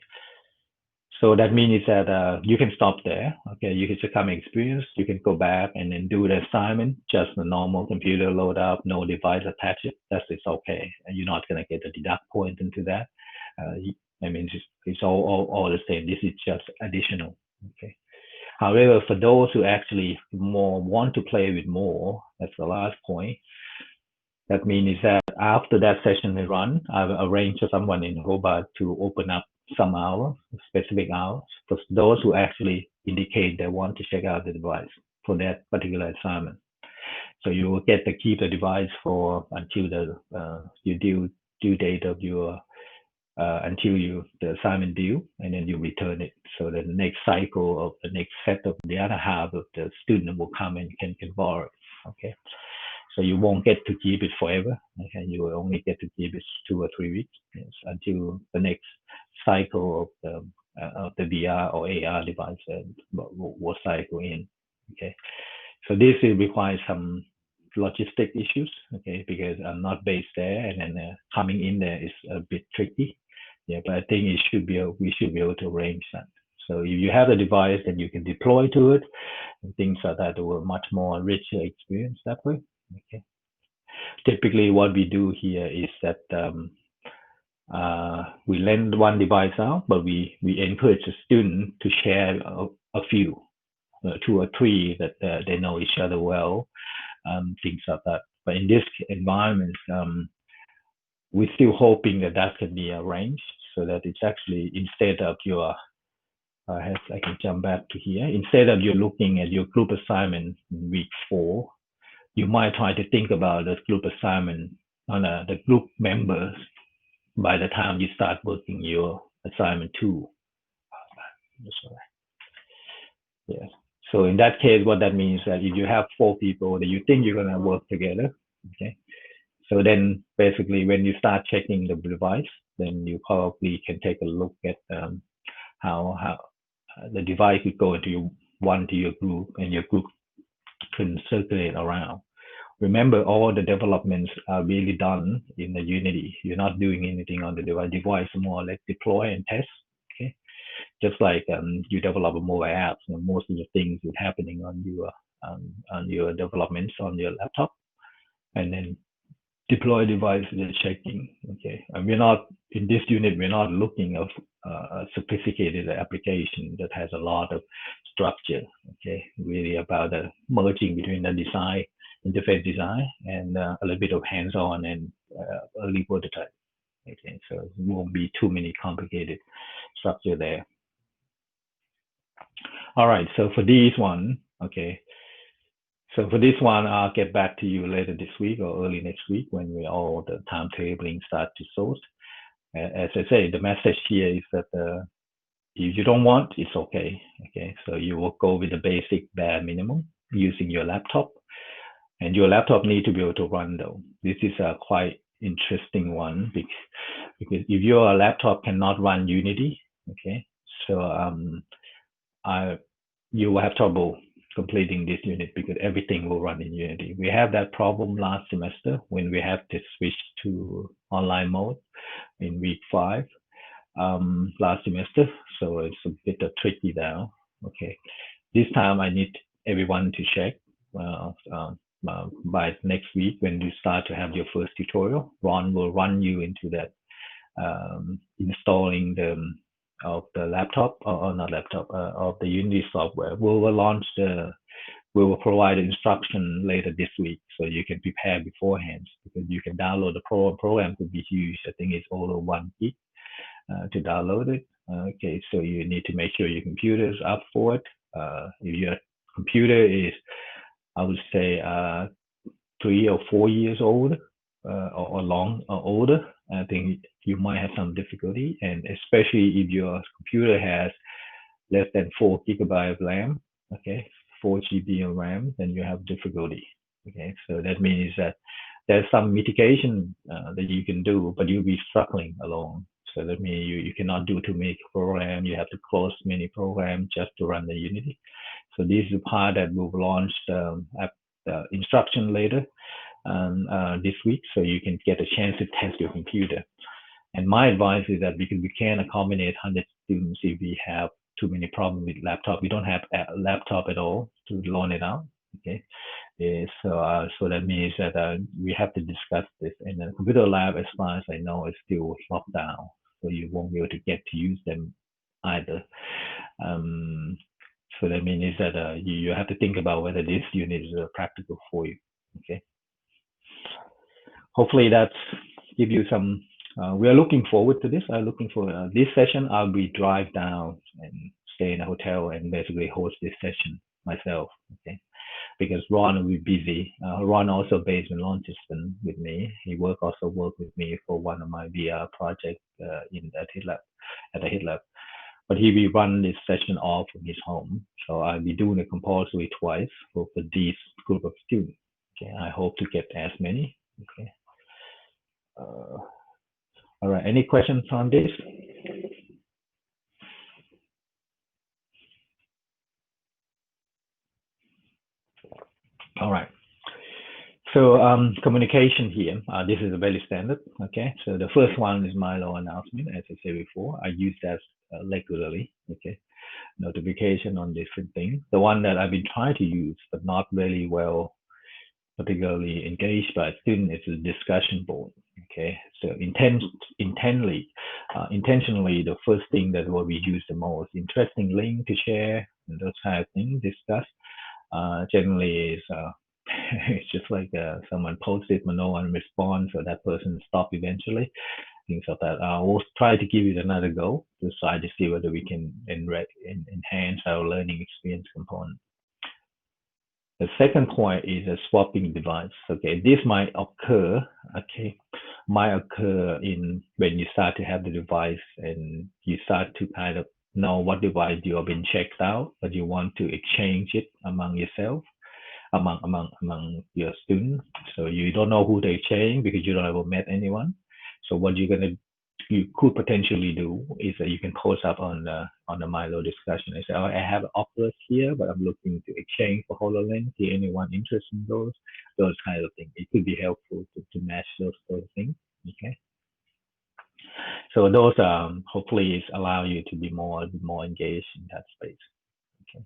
So that means that you can stop there. Okay, you can just come experience. You can go back and then do the assignment, just the normal computer load up, no device attached. That's okay. And you're not gonna get a deduct point into that. I mean, it's all the same. This is just additional. Okay. However, for those who actually more want to play with more, that's the last point. That means is that after that session is run, I've arranged for someone in Hobart to open up some hours, specific hours, for those who actually indicate they want to check out the device for that particular assignment. So you will get to keep the device for until your due date of your until the assignment due, and then you return it. So the next cycle of the next set of the other half of the student will come and can borrow it. Okay. So you won't get to keep it forever. Okay, you will only get to keep it 2 or 3 weeks, yes, until the next cycle of the VR or AR device will cycle in. Okay, so this will require some logistic issues. Okay, because I'm not based there, and then coming in there is a bit tricky. Yeah, but I think we should be able to arrange that. So if you have a device that you can deploy to it, and things like that, will much more richer experience that way. Okay. Typically, what we do here is that we lend one device out, but we encourage the student to share a few, 2 or 3 that they know each other well, things like that. But in this environment, we're still hoping that that can be arranged so that it's actually instead of your I can jump back to here. Instead of you looking at your group assignment in week 4, you might try to think about the group assignment on the group members by the time you start working your assignment 2. Yes. So in that case, what that means is that if you have 4 people that you think you're going to work together, okay, so then basically when you start checking the device, then you probably can take a look at how the device could go into your group, and your group can circulate around. Remember, all the developments are really done in the Unity. You're not doing anything on the device. Device more or less deploy and test. Okay, just like you develop a mobile app, so most of the things is happening on your developments on your laptop, and then deploy devices and checking. Okay, and we're not in this unit. We're not looking at a sophisticated application that has a lot of structure. Okay, really about the merging between the design, interface design, and a little bit of hands-on and early prototype. Okay, so it won't be too many complicated structure there. All right, so for this one, okay, so for this one, I'll get back to you later this week or early next week when all the timetabling start to source. As I say, the message here is that if you don't want, it's okay. Okay, so you will go with the basic bare minimum using your laptop, and your laptop need to be able to run though. This is a quite interesting one because if your laptop cannot run Unity, okay, so you will have trouble completing this unit because everything will run in Unity. We have that problem last semester when we have to switch to online mode in week 5 last semester. So it's a bit tricky now. Okay, this time I need everyone to check by next week when you start to have your first tutorial. Ron will run you into that installing of the laptop or not laptop of the Unity software. We will provide instruction later this week so you can prepare beforehand, because you can download the program could be huge. I think it's over 1 gig to download it. Okay, so you need to make sure your computer is up for it. If your computer is, I would say, 3 or 4 years old or older, I think you might have some difficulty, and especially if your computer has less than 4 gigabytes of RAM, okay, 4 GB of RAM, then you have difficulty. Okay, so that means that there's some mitigation that you can do, but you'll be struggling along. So that means you cannot do too many programs. You have to close many programs just to run the Unity. So this is the part that we'll launch instruction later this week, so you can get a chance to test your computer. And my advice is that because we can't accommodate 100 students if we have too many problems with laptop, we don't have a laptop at all to loan it out. Okay, so that means that we have to discuss this. And the computer lab, as far as I know, is still locked down, so you won't be able to get to use them either. So that means that you have to think about whether this unit is practical for you. Okay. Hopefully that's give you some. We are looking forward to this. I'm looking for this session. I'll be drive down and stay in a hotel and basically host this session myself. Okay. Because Ron will be busy. Ron also based in Launceston with me. He also work with me for one of my VR projects at the HitLab. But he will run this session off from his home. So I'll be doing it compulsory twice for this group of students. Okay, I hope to get as many. Okay. All right. Any questions on this? All right. So communication here, this is a very standard, okay? So the first one is Milo announcement, as I said before. I use that regularly, okay? Notification on different things. The one that I've been trying to use, but not really well, particularly engaged by students, is a discussion board, okay? So intentionally, the first thing that what we use the most, interesting link to share, and those kind of things, discuss, generally is it's just like someone posted but no one responds, so that person stop eventually, things like that. We'll try to give it another go to try to see whether we can enhance our learning experience component. The second point is a swapping device. Okay, this might occur. Okay, in when you start to have the device and you start to kind of know what device you have been checked out, but you want to exchange it among yourself, among your students. So you don't know who they change because you don't ever met anyone. So what you could potentially do is that you can post up on the Milo discussion and say, oh, I have Oculus here, but I'm looking to exchange for HoloLens. Is anyone interested in those kind of things? It could be helpful to match those things. Okay. So those hopefully allow you to be more engaged in that space. Okay.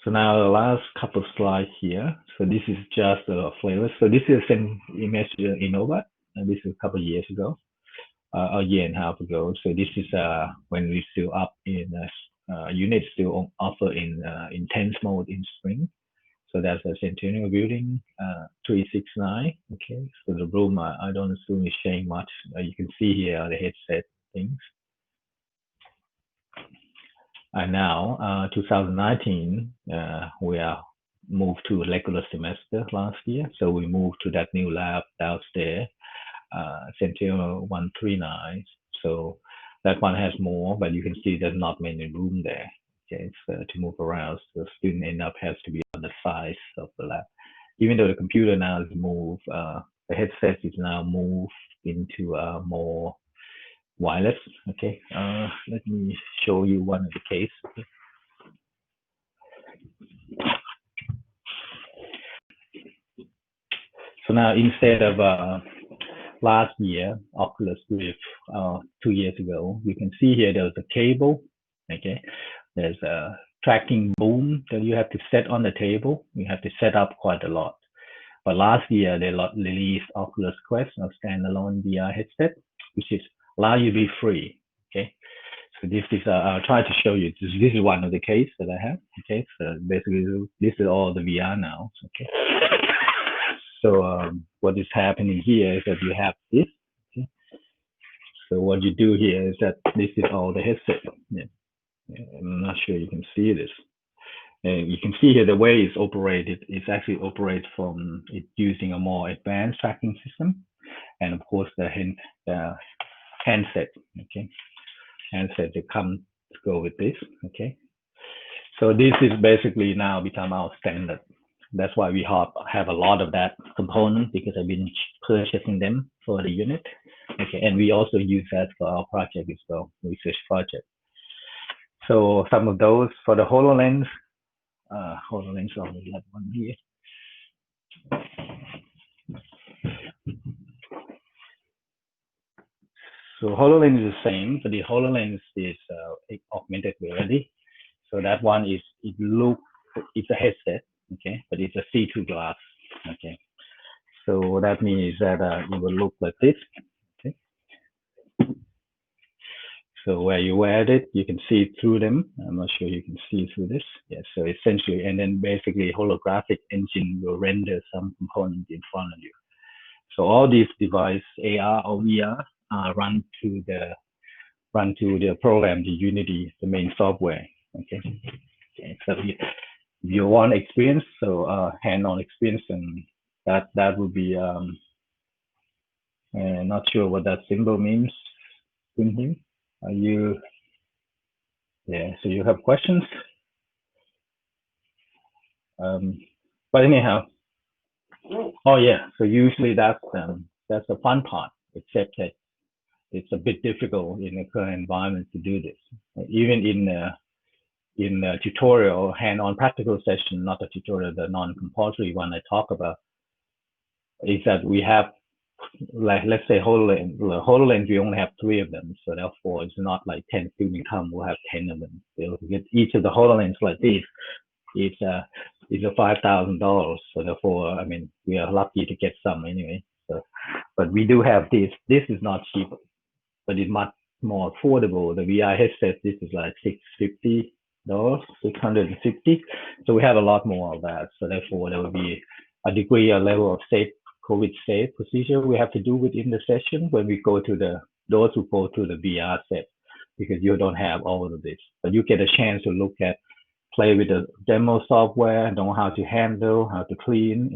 So now the last couple of slides here. So this is just a flavor. So this is an image in Innova, and this is a couple of years ago, a year and a half ago. So this is when we still up in unit still offer in intense mode in spring. So that's a Centennial Building 369. Okay, so the room I don't assume is showing much. You can see here the headset things. And now 2019, we are moved to a regular semester last year. So we moved to that new lab downstairs, Centennial 139. So that one has more, but you can see there's not many room there. Okay, to move around. So the student end up has to be on the size of the lab. Even though the computer now is moved, the headset is now moved into more wireless. Okay, let me show you one of the case. Okay. So now instead of last year Oculus with 2 years ago, you can see here there's a cable. Okay, there's a tracking boom that you have to set on the table. You have to set up quite a lot. But last year they released Oculus Quest, a standalone VR headset, which is allow you to be free. Okay, so this is I'll try to show you. This is one of the case that I have. Okay, so basically this is all the VR now. Okay, so what is happening here is that you have this. Okay? So what you do here is that this is all the headset. Yeah. I'm not sure you can see this. You can see here the way it's operated is actually operated from it using a more advanced tracking system, and of course the handset. Okay, handset to go with this. Okay, so this is basically now become our standard. That's why we have a lot of that component, because I've been purchasing them for the unit. Okay, and we also use that for our project as well, research project. So some of those for the HoloLens. HoloLens only have one here. So HoloLens is the same, but the HoloLens is augmented reality. So that one is it's a headset, okay, but it's a see-through glass, okay. So that means that it will look like this, okay. So where you add it, you can see through them. I'm not sure you can see through this. Yeah, so essentially, and then basically holographic engine will render some component in front of you. So all these devices, AR or VR, run to the program, the Unity, the main software. Okay. So if you want experience, so hand-on experience, and that would be not sure what that symbol means in here. Are you? Yeah. So you have questions? But anyhow, oh yeah. So usually that's the fun part, except that it's a bit difficult in the current environment to do this. Even in the tutorial, hand-on practical session, not the tutorial, the non-compulsory one I talk about, is that we have, like, let's say HoloLens, we only have 3 of them. So therefore, it's not like 10 students come, we'll have 10 of them. So get each of the HoloLens like this, it's a $5,000. So therefore, I mean, we are lucky to get some anyway. So, but we do have this. This is not cheap, but it's much more affordable. The VR headset, this is like $650, $650. So we have a lot more of that. So therefore, there will be a degree, a level of COVID safe procedure we have to do within the session when we go to those who go to the VR set, because you don't have all of this. But you get a chance to look at, play with the demo software, know how to handle, how to clean,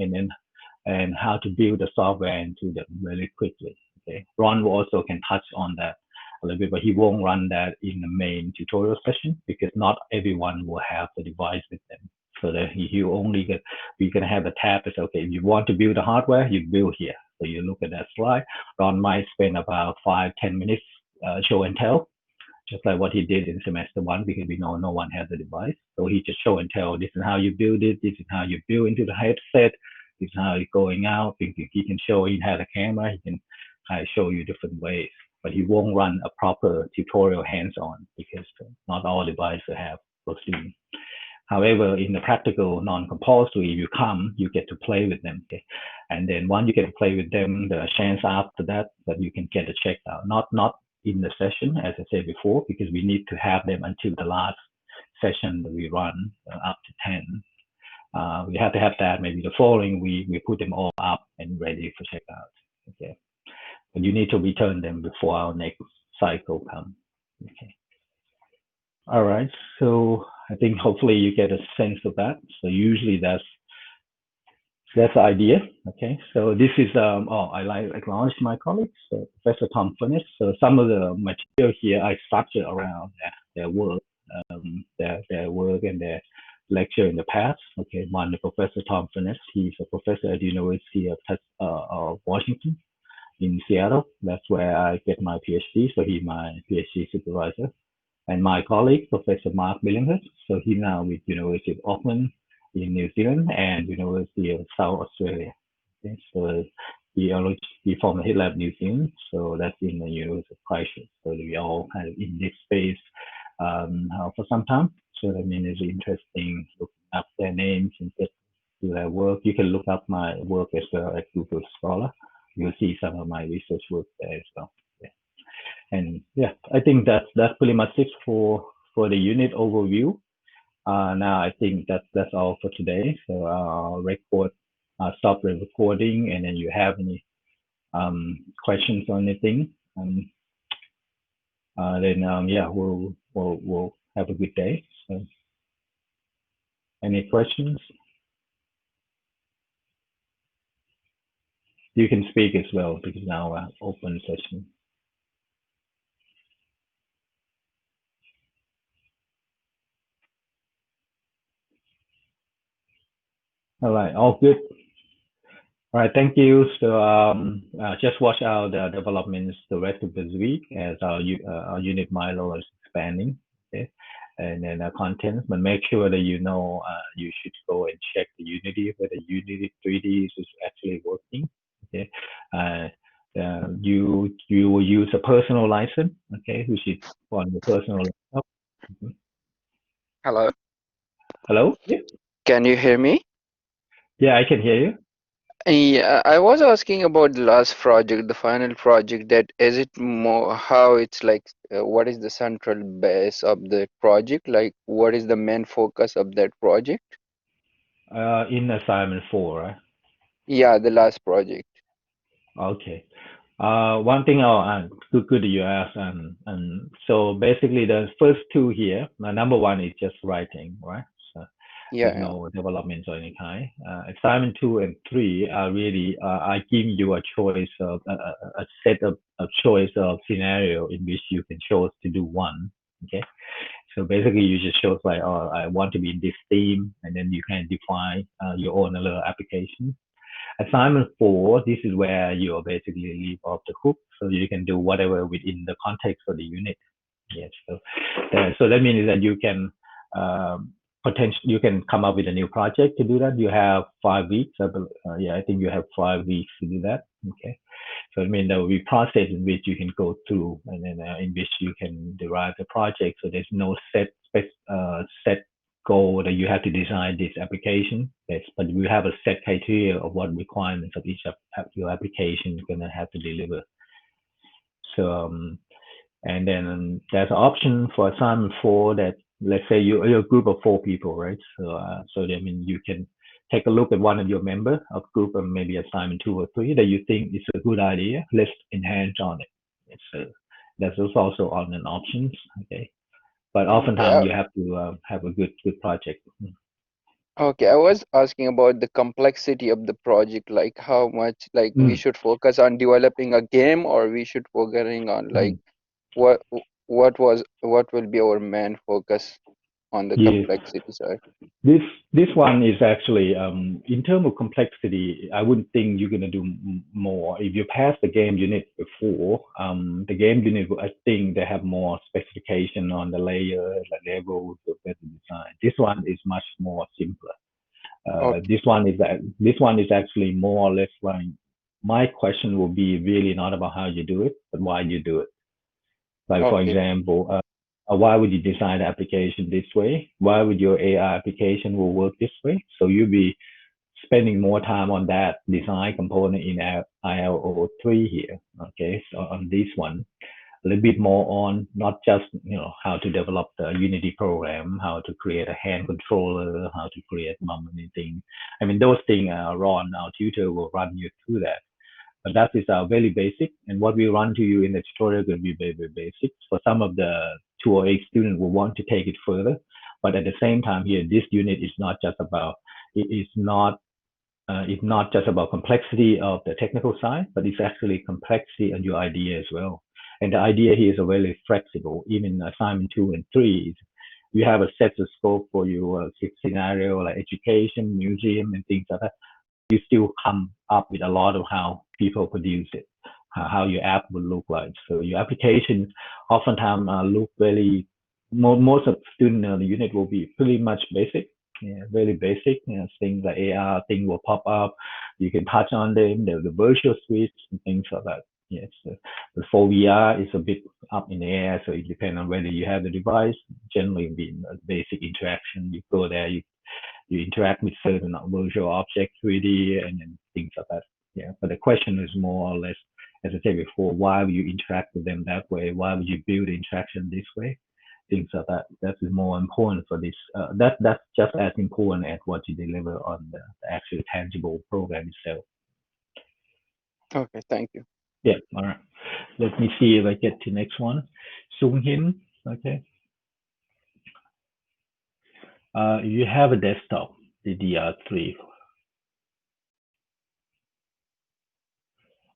and how to build the software into them very quickly. Okay. Ron also can touch on that a little bit, but he won't run that in the main tutorial session because not everyone will have the device with them. So that you only get, we can have a tab that says, okay, if you want to build the hardware, you build here. So you look at that slide. Ron might spend about 5-10 minutes show and tell, just like what he did in semester 1, because we know no one has the device. So he just show and tell, this is how you build it, this is how you build into the headset, this is how it's going out. He can show, he has a camera, he can show you different ways, but he won't run a proper tutorial hands-on because not all devices have proceeding. However, in the practical non-compulsory, you come, you get to play with them. Okay? And then once you get to play with them, the chance after that you can get a check out. Not in the session, as I said before, because we need to have them until the last session that we run, up to 10. We have to have that. Maybe the following week, we put them all up and ready for checkout. Okay. But you need to return them before our next cycle comes. Okay. All right. So I think hopefully you get a sense of that. So usually that's the idea. Okay. So this is I like acknowledge my colleagues, so Professor Tom Furness. So some of the material here I structured around their work, their work and their lecture in the past. Okay. One, Professor Tom Furness. He's a professor at the University of Washington in Seattle. That's where I get my PhD. So he's my PhD supervisor. And my colleague, Professor Mark Billinghurst, so he's now with University of Auckland in New Zealand and University of South Australia. Okay, so he formed the HitLab New Zealand, so that's in the University of Christchurch. So we all kind of in this space for some time. So I mean, it's interesting looking up their names and get to their work. You can look up my work as well at Google Scholar. You'll see some of my research work there as well. And yeah, I think that's pretty much it for the unit overview. Now I think that's all for today. So I'll stop the recording, and then you have any questions or anything, then yeah, we'll have a good day. So any questions? You can speak as well because now we're open session. All right, all good. All right, thank you. So just watch out the developments the rest of this week as our unit Milo is expanding. Okay, and then content, but make sure that you should go and check the Unity whether Unity 3D is actually working. Okay, you will use a personal license. Okay, which is on your personal laptop. Hello. Hello. Yeah. Can you hear me? Yeah, I can hear you. Yeah, I was asking about the last project, the final project, that is it more how it's like, what is the central base of the project? Like, what is the main focus of that project? In assignment 4, right? Yeah, the last project. Okay. One thing I'll good you ask, and so basically the first two here, number one is just writing, right? So Yeah, there's yeah. no development or any kind. Assignment 2 and 3 are really I give you a choice of a set of a choice of scenario in which you can choose to do one. Okay, so basically you just chose like, oh, I want to be in this theme, and then you can define your own little application. Assignment 4, this is where you basically leave off the hook, so you can do whatever within the context of the unit. Yes, so that means that you can you can come up with a new project to do that. You have 5 weeks. Yeah, I think you have 5 weeks to do that. Okay, so I mean there will be process in which you can go through, and then in which you can derive the project. So there's no set goal that you have to design this application. Yes, but we have a set criteria of what requirements of each of your application is going to have to deliver. So and then there's an option for assignment 4 that, let's say you're a group of 4 people, right? So I mean you can take a look at one of your member of group, or maybe assignment 2 or 3 that you think is a good idea. Let's enhance on it. So that's also on an options. Okay, but Okay, oftentimes you have to have a good project. okay. I was asking about the complexity of the project, like how much, like we Mm. should focus on developing a game, or we should focusing on like Mm. what what will be our main focus on the Yes. complexity side. This this one is actually in terms of complexity. I wouldn't think you're gonna do more if you pass the game unit before. The game unit, I think they have more specification on the layer, the levels, the better design. This one is much more simpler. Okay, This one is actually more or less like my question will be really not about how you do it, but why you do it. Like for okay, example, why would you design the application this way? Why would your AI application will work this way? So you'll be spending more time on that design component in ILO3 here. Okay, so on this one, a little bit more on not just how to develop the Unity program, how to create a hand controller, how to create many things. I mean, those things, Ron, our tutor, will run you through that. But that is very basic, and what we run to you in the tutorial will be very, very basic. For some of the 208 students will want to take it further, but at the same time here, this unit is not just about, it is not it's not just about complexity of the technical side, but it's actually complexity of your idea as well. And the idea here is a very flexible. Even assignment 2 and 3, you have a set of scope for your scenario like education, museum, and things like that. You still come up with a lot of how people produce it, how your app will look like. So your application oftentimes look very, most of the student in the unit will be pretty much basic. Yeah, very basic. Things like AR, things will pop up. You can touch on them. There's the virtual suites and things like that. Yes. The for VR is a bit up in the air, so it depends on whether you have the device. Generally, being a basic interaction, you go there, you interact with certain virtual objects 3D and things like that. Yeah, but the question is more or less, as I said before, why would you interact with them that way? Why would you build interaction this way? Things like that. That is more important for this. That's just as important as what you deliver on the actual tangible program itself. okay. Thank you. Yeah. All right. Let me see if I get to next one. Sung Hin. Okay. You have a desktop, DDR3.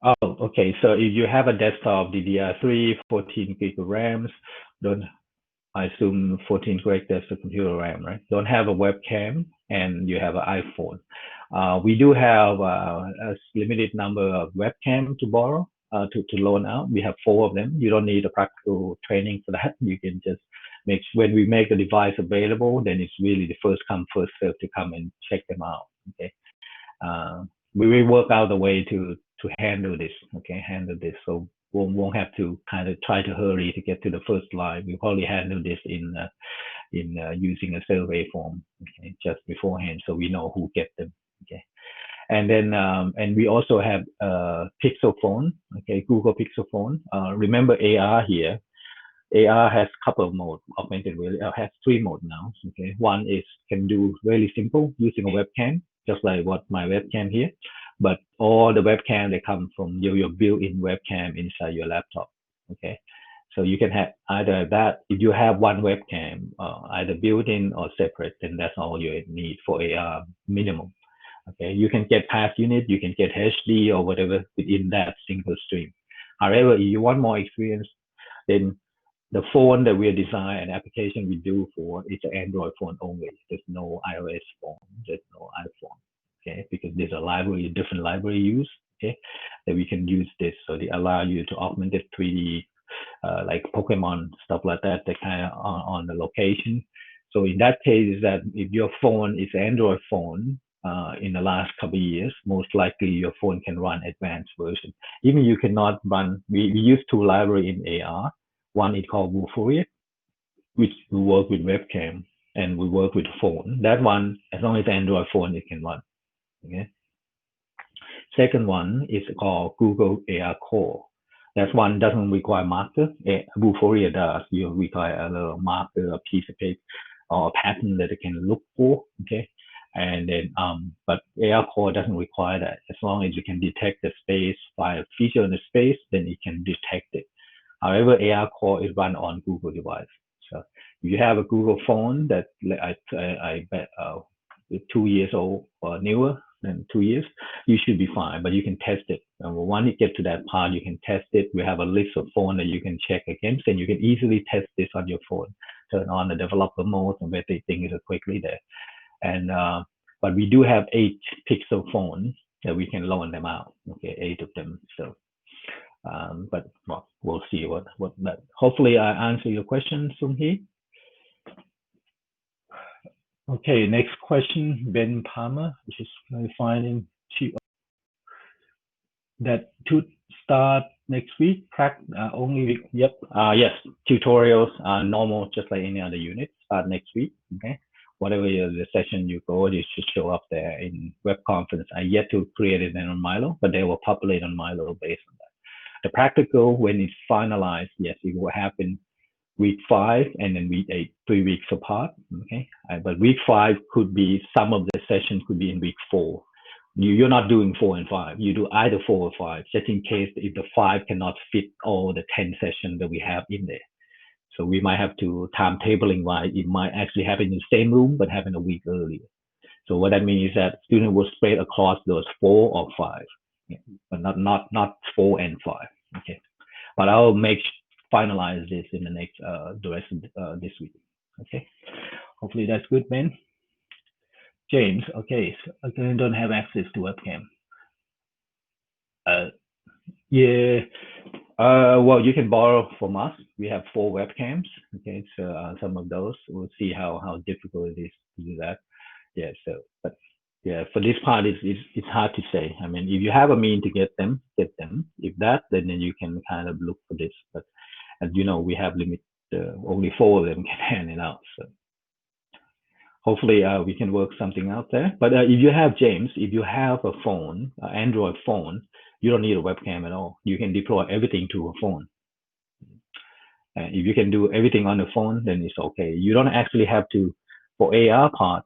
Oh, okay. So if you have a desktop DDR3, 14 gig of RAMs, don't I assume 14 gig, that's the computer RAM, right? Don't have a webcam, and you have an iPhone. We do have a limited number of webcam to borrow, to loan out. We have 4 of them. You don't need a practical training for that. You can just when we make the device available, then it's really the first come, first serve to come and check them out. Okay. uh, we will work out a way to handle this. Okay, handle this. So won't have to kind of try to hurry to get to the first line. We probably handle this in using a survey form, okay, just beforehand, so we know who get them. Okay, And then and we also have Pixel phone, okay, Google Pixel phone. Remember AR here. AR has a couple of modes. Augmented reality has 3 modes now. Okay, one is can do really simple using a webcam, just like what my webcam here. But all the webcam they come from your built-in webcam inside your laptop. Okay, so you can have either that. If you have one webcam, either built-in or separate, then that's all you need for AR minimum. Okay, you can get past unit, you can get HD or whatever within that single stream. However, if you want more experience, then the phone that we design and application we do for is an Android phone only. There's no iOS phone. There's no iPhone. Okay, because there's a library, different library use. Okay, that we can use this, so they allow you to augment it 3D, like Pokemon stuff like that. That kind of on the location. So in that case, is that if your phone is an Android phone, in the last couple of years, most likely your phone can run advanced version. Even you cannot run. We use 2 library in AR. One is called Vuforia, which we work with webcam, and we work with phone. That one, as long as Android phone, it can run. Okay. Second one is called Google AR Core. That one doesn't require marker. Vuforia does. You require a marker, a piece of paper, or a pattern that it can look for. Okay. And then, but AR Core doesn't require that. As long as you can detect the space, find a feature in the space, then it can detect it. However, AR Core is run on Google device. So if you have a Google phone that I bet 2 years old or newer than 2 years, you should be fine. But you can test it. And when you get to that part, you can test it. We have a list of phone that you can check against, and you can easily test this on your phone. Turn on the developer mode, and where things are quickly there. And but we do have 8 Pixel phones that we can loan them out. Okay, 8 of them. So. But well, we'll see what that. Hopefully, I answer your question, Sung Hee. Okay, next question, Ben Palmer, which is finding that to start next week. Only week. Yep. Yes. Tutorials are normal, just like any other unit. Start next week. Okay. Whatever the session you go, it should show up there in web conference. I yet to create it on Milo, but they will populate on Milo based on that. The practical, when it's finalized, yes, it will happen week 5 and then week 8, 3 weeks apart. Okay, but week 5 could be, some of the sessions could be in week 4. You're not doing 4 and 5. You do either 4 or 5, just in case if the 5 cannot fit all the 10 sessions that we have in there. So we might have to timetabling wise, it might actually happen in the same room, but happen a week earlier. So what that means is that students will spread across those 4 or 5. But not 4 and 5. Okay, but I'll finalize this in the next the rest of this week. Okay, hopefully that's good, Ben. James, okay, so I don't have access to webcam. Yeah. Well, you can borrow from us. We have 4 webcams. Okay, so some of those, we'll see how difficult it is to do that. Yeah. So, but yeah, for this part, it's hard to say. I mean, if you have a mean to get them, get them. If that, then you can kind of look for this. But as you know, we have limit. Only 4 of them can hand it out. So hopefully we can work something out there. But if you have, James, if you have a phone, an Android phone, you don't need a webcam at all. You can deploy everything to a phone. And if you can do everything on the phone, then it's okay. You don't actually have to, for AR part,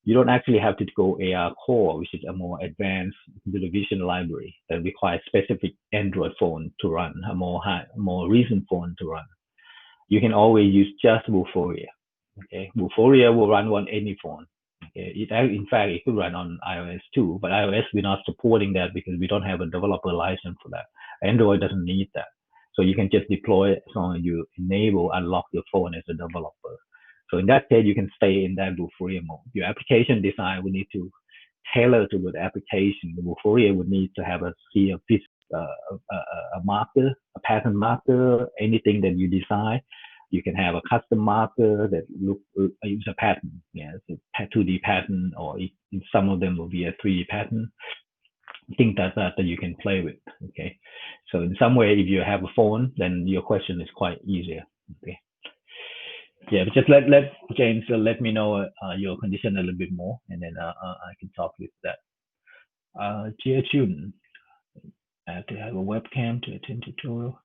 you don't actually have to go AR Core, which is a more advanced computer vision library that requires specific Android phone to run, a more recent phone to run. You can always use just Vuforia. Okay, Vuforia will run on any phone. Okay, in fact, it could run on iOS too, but iOS we're not supporting that because we don't have a developer license for that. Android doesn't need that, so you can just deploy it as long as you unlock your phone as a developer. So in that case, you can stay in that Vuforia mode. Your application design will need to tailor to the application. The Vuforia would need to have a marker, a pattern marker, anything that you design. You can have a custom marker that use a pattern. Yeah, it's a 2D pattern, or some of them will be a 3D pattern. Things like that you can play with. Okay, so in some way, if you have a phone, then your question is quite easier. Okay. Yeah, but just let James let me know your condition a little bit more, and then I can talk with that. Jia Chun, to have a webcam to attend tutorial.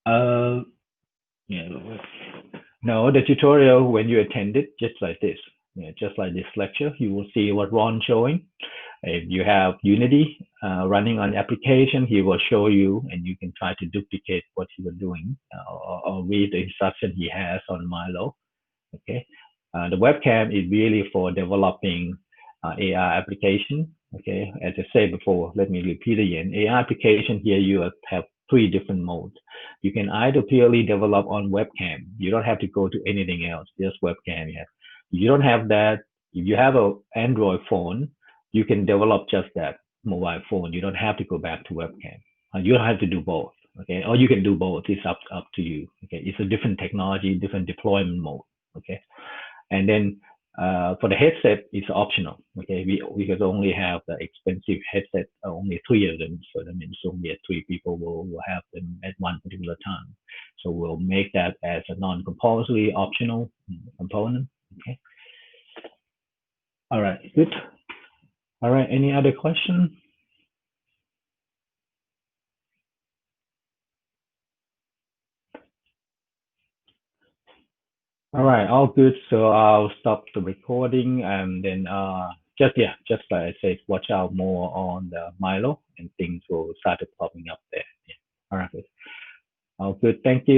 Uh, yeah. No, the tutorial when you attend it, just like this, just like this lecture, you will see what Ron showing. If you have Unity running on the application, he will show you, and you can try to duplicate what he was doing or read the instruction he has on Milo. Okay, the webcam is really for developing AI application. Okay, as I said before, let me repeat again. AI application here you have three different modes. You can either purely develop on webcam. You don't have to go to anything else, just webcam. Yeah. If you don't have that, if you have an Android phone, you can develop just that mobile phone. You don't have to go back to webcam. You don't have to do both. Okay, or you can do both. It's up to you. Okay, it's a different technology, different deployment mode. Okay, and then for the headset, it's optional. Okay, we could only have the expensive headset, only three of them. So that means only three people will have them at one particular time. So we'll make that as a non-compulsory optional component. Okay. All right. Good. All right. Any other question? All right. All good. So I'll stop the recording and then just like I said, watch out more on the Milo and things will start popping up there. Yeah. All right. All good. Thank you.